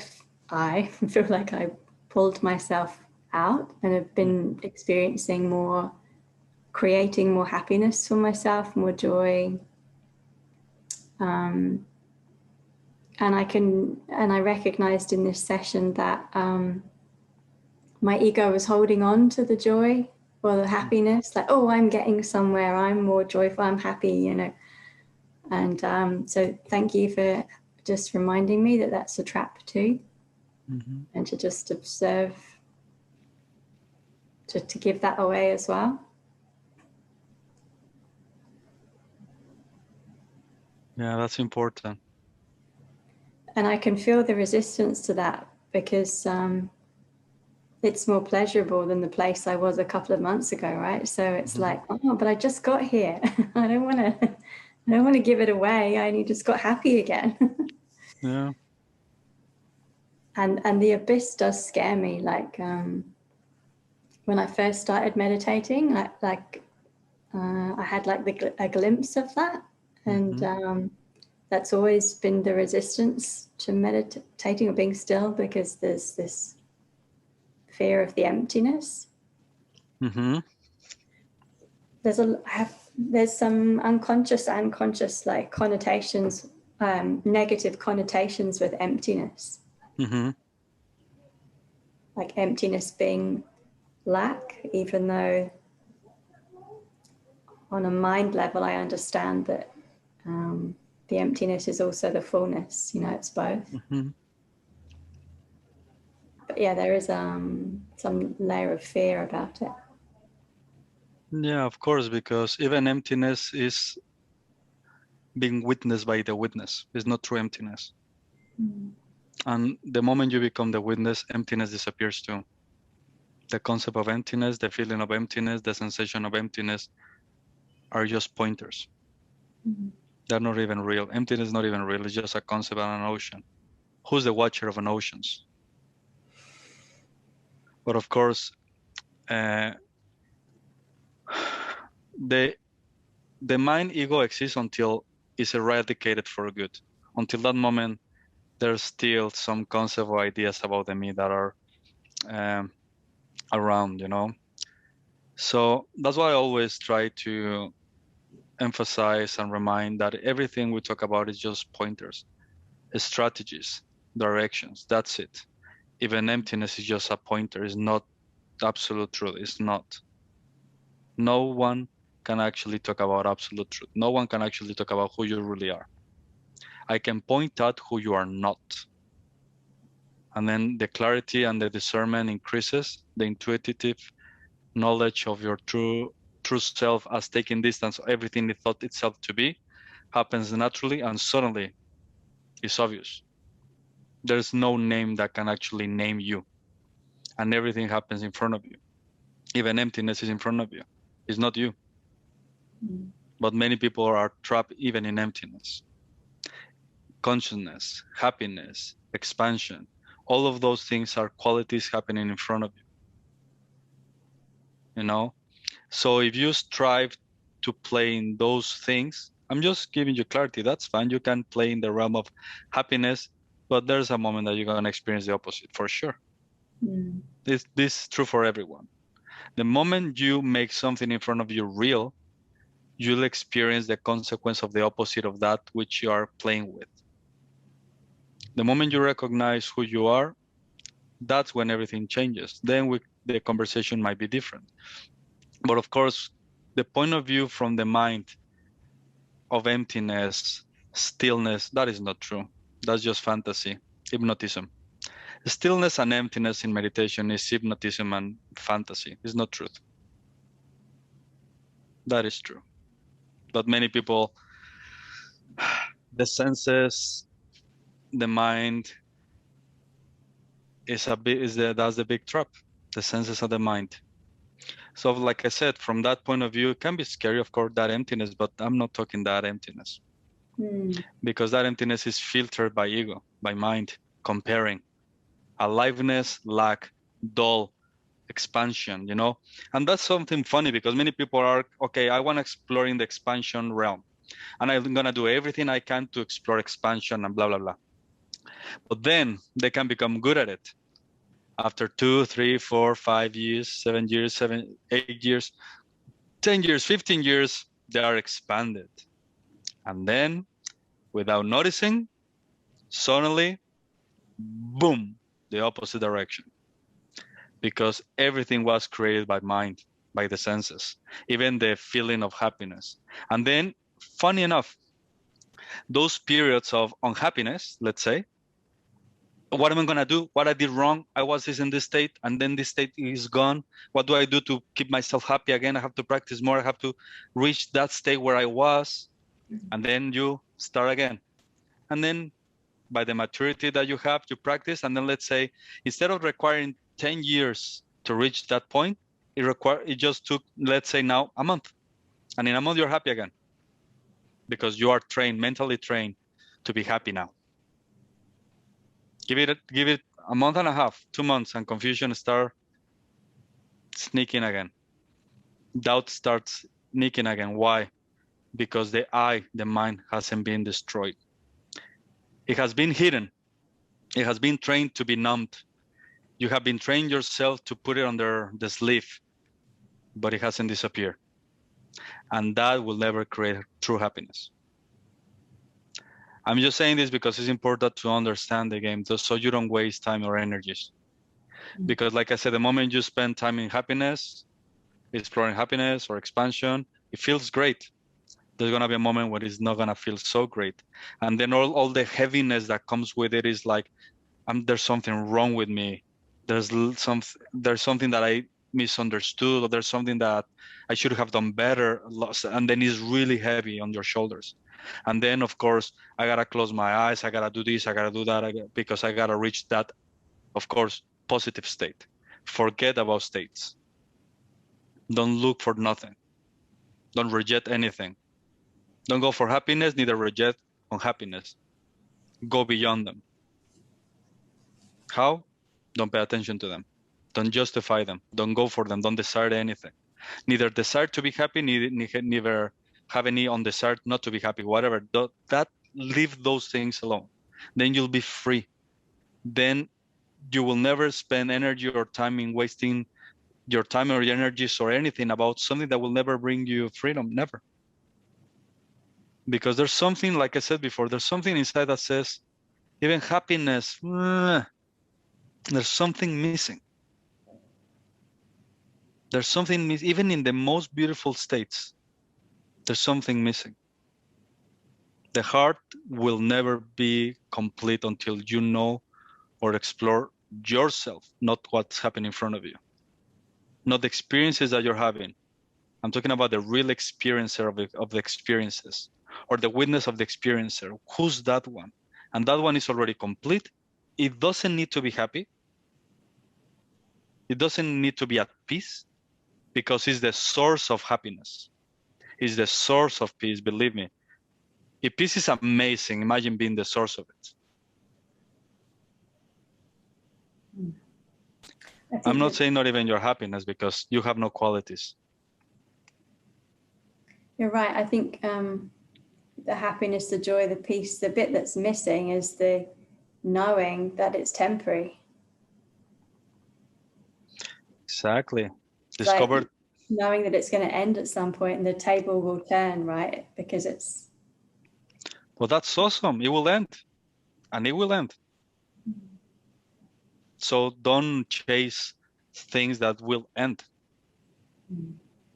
S3: feel like I pulled myself out and have been experiencing creating more happiness for myself, more joy. And I recognized in this session that my ego was holding on to the joy or the happiness, like, oh, I'm getting somewhere, I'm more joyful, I'm happy, you know. And so thank you for just reminding me that that's a trap too. And to just observe, to give that away as well.
S1: Yeah, that's important.
S3: And I can feel the resistance to that because it's more pleasurable than the place I was a couple of months ago, right? So it's like, oh, but I just got here. I don't want to give it away. I only just got happy again.
S1: Yeah.
S3: And the abyss does scare me. Like when I first started meditating, I had like a glimpse of that, and that's always been the resistance to meditating or being still, because there's this fear of the emptiness. There's some unconscious and conscious like connotations, negative connotations with emptiness. Like emptiness being lack, even though on a mind level I understand that the emptiness is also the fullness, you know, it's both. But yeah, there is some layer of fear about it.
S1: Yeah, of course, because even emptiness is being witnessed by the witness. It's not true emptiness. And the moment you become the witness, emptiness disappears too. The concept of emptiness, the feeling of emptiness, the sensation of emptiness are just pointers. They're not even real. Emptiness is not even real. It's just a concept on an ocean. Who's the watcher of an oceans? But of course, the mind ego exists until it's eradicated for good. Until that moment, there's still some concept or ideas about the me that are around, you know. So that's why I always try to emphasize and remind that everything we talk about is just pointers, strategies, directions. That's it. Even emptiness is just a pointer. It's not absolute truth. It's not. No one can actually talk about absolute truth. No one can actually talk about who you really are. I can point out who you are not. And then the clarity and the discernment increases, the intuitive knowledge of your true self as taking distance of everything it thought itself to be happens naturally, and suddenly it's obvious. There's no name that can actually name you, and everything happens in front of you. Even emptiness is in front of you. It's not you. But many people are trapped even in emptiness. Consciousness, happiness, expansion, all of those things are qualities happening in front of you. You know? So if you strive to play in those things, I'm just giving you clarity. That's fine. You can play in the realm of happiness, but there's a moment that you're going to experience the opposite for sure. This is true for everyone. The moment you make something in front of you real, you'll experience the consequence of the opposite of that which you are playing with. The moment you recognize who you are, that's when everything changes. Then the conversation might be different. But of course, the point of view from the mind of emptiness, stillness, that is not true. That's just fantasy, hypnotism. Stillness and emptiness in meditation is hypnotism and fantasy. It's not truth. That is true. But many people, the senses, the mind that's the big trap. The senses of the mind. So like I said, from that point of view, it can be scary, of course, that emptiness, but I'm not talking that emptiness. Because that emptiness is filtered by ego, by mind, comparing. Aliveness, lack, dull, expansion, you know? And that's something funny because many people are, okay, I want to explore in the expansion realm. And I'm going to do everything I can to explore expansion and blah, blah, blah. But then they can become good at it. After 2, 3, 4, 5 years, 7 years, 8 years, 10 years, 15 years, they are expanded. And then, without noticing, suddenly, boom, the opposite direction. Because everything was created by mind, by the senses, even the feeling of happiness. And then, funny enough, those periods of unhappiness, let's say, what am I going to do? What I did wrong? I was in this state, and then this state is gone. What do I do to keep myself happy again? I have to practice more. I have to reach that state where I was. And then you start again. And then by the maturity that you have, you practice. And then let's say, instead of requiring 10 years to reach that point, it just took, let's say now, a month. And in a month, you're happy again. Because you are trained, mentally trained to be happy now. Give it a month and a half, 2 months, and confusion start sneaking again. Doubt starts sneaking again. Why? Because the mind, hasn't been destroyed. It has been hidden. It has been trained to be numbed. You have been trained yourself to put it under the sleeve, but it hasn't disappeared. And that will never create true happiness. I'm just saying this because it's important to understand the game, so you don't waste time or energies. Because like I said, the moment you spend time in happiness, exploring happiness or expansion, it feels great. There's gonna be a moment when it's not gonna feel so great. And then all the heaviness that comes with it is like, there's something wrong with me. There's something that I misunderstood, or there's something that I should have done better. And then it's really heavy on your shoulders. And then, of course, I gotta close my eyes. I gotta do this. I gotta do that because I gotta reach that, of course, positive state. Forget about states. Don't look for nothing. Don't reject anything. Don't go for happiness, neither reject unhappiness. Go beyond them. How? Don't pay attention to them. Don't justify them. Don't go for them. Don't desire anything. Neither desire to be happy, neither have any desire not to be happy, whatever. Leave those things alone. Then you'll be free. Then you will never spend energy or time in wasting your time or your energies or anything about something that will never bring you freedom, never. Because there's something, like I said before, there's something inside that says, even happiness, there's something missing. There's something, even in the most beautiful states, there's something missing. The heart will never be complete until you know or explore yourself, not what's happening in front of you, not the experiences that you're having. I'm talking about the real experiencer of the experiences, or the witness of the experiencer. Who's that one? And that one is already complete. It doesn't need to be happy. It doesn't need to be at peace, because it's the source of happiness. It's the source of peace, believe me. If peace is amazing, imagine being the source of it. I'm not saying not even your happiness, because you have no qualities.
S3: You're right. I think the happiness, the joy, the peace, the bit that's missing is the knowing that it's temporary.
S1: Exactly. Discovered.
S3: Like knowing that it's going to end at some point and the table will turn, right? Because it's.
S1: Well, that's awesome. It will end. And it will end. So don't chase things that will end.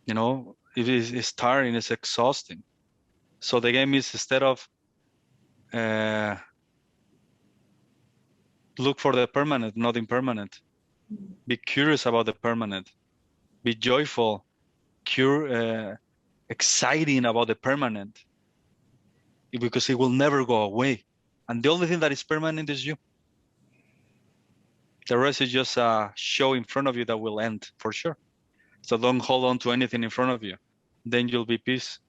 S1: You know, it is tiring, it's exhausting. So the game is, instead of look for the permanent, not impermanent. Be curious about the permanent. Be joyful, exciting about the permanent, because it will never go away. And the only thing that is permanent is you. The rest is just a show in front of you that will end for sure. So don't hold on to anything in front of you. Then you'll be peace.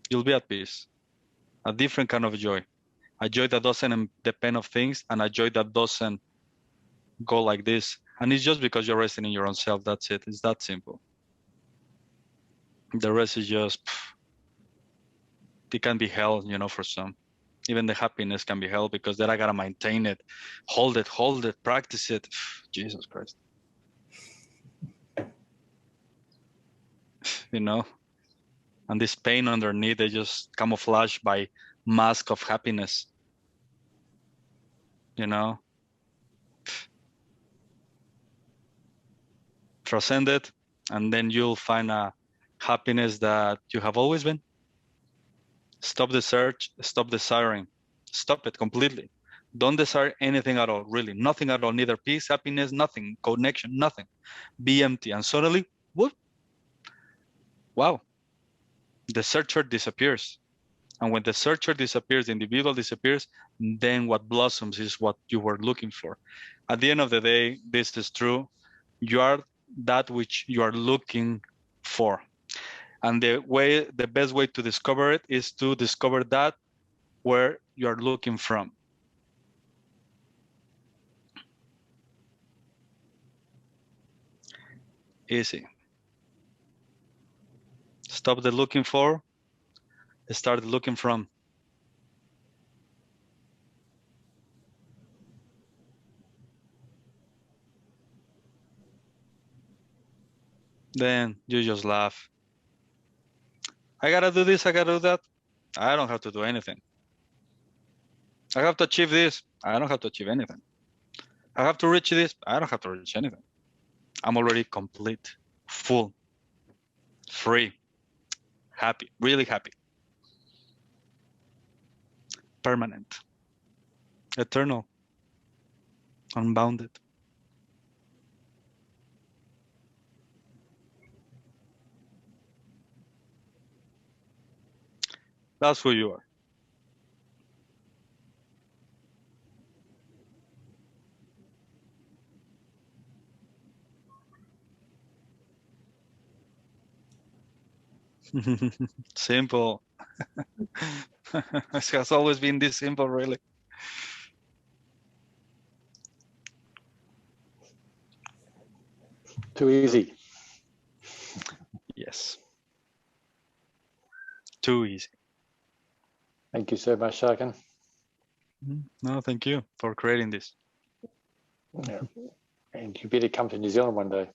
S1: You'll be at peace. A different kind of joy. A joy that doesn't depend on things, and a joy that doesn't go like this. And it's just because you're resting in your own self. That's it. It's that simple. The rest is just, it can be hell, you know, for some. Even the happiness can be hell, because then I gotta maintain it, hold it, practice it. Jesus Christ. You know, and this pain underneath, they just camouflage by mask of happiness. You know, transcend it, and then you'll find a happiness that you have always been. Stop the search, stop desiring, stop it completely. Don't desire anything at all, really, nothing at all, neither peace, happiness, nothing, connection, nothing. Be empty, and suddenly, whoop, wow, the searcher disappears. And when the searcher disappears, the individual disappears, then what blossoms is what you were looking for. At the end of the day, this is true. You are that which you are looking for. And the best way to discover it is to discover that where you are looking from. Easy. Stop the looking for, start looking from. Then you just laugh. I gotta do this, I gotta do that. I don't have to do anything. I have to achieve this. I don't have to achieve anything. I have to reach this. I don't have to reach anything. I'm already complete, full, free, happy, really happy. Permanent, eternal, unbounded. That's who you are. Simple. It has always been this simple, really.
S2: Too easy.
S1: Yes. Too easy.
S2: Thank you so much, Sarkhan.
S1: No, thank you for creating this.
S2: Yeah. And you better come to New Zealand one day.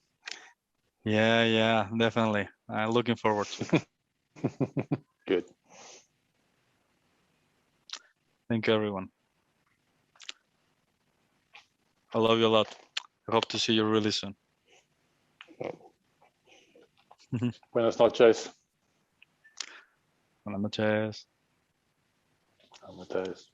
S1: Yeah, definitely. I'm looking forward to it.
S2: Good.
S1: Thank you, everyone. I love you a lot. I hope to see you really soon.
S2: Buenas noches.
S1: Buenas noches.
S2: Buenas noches.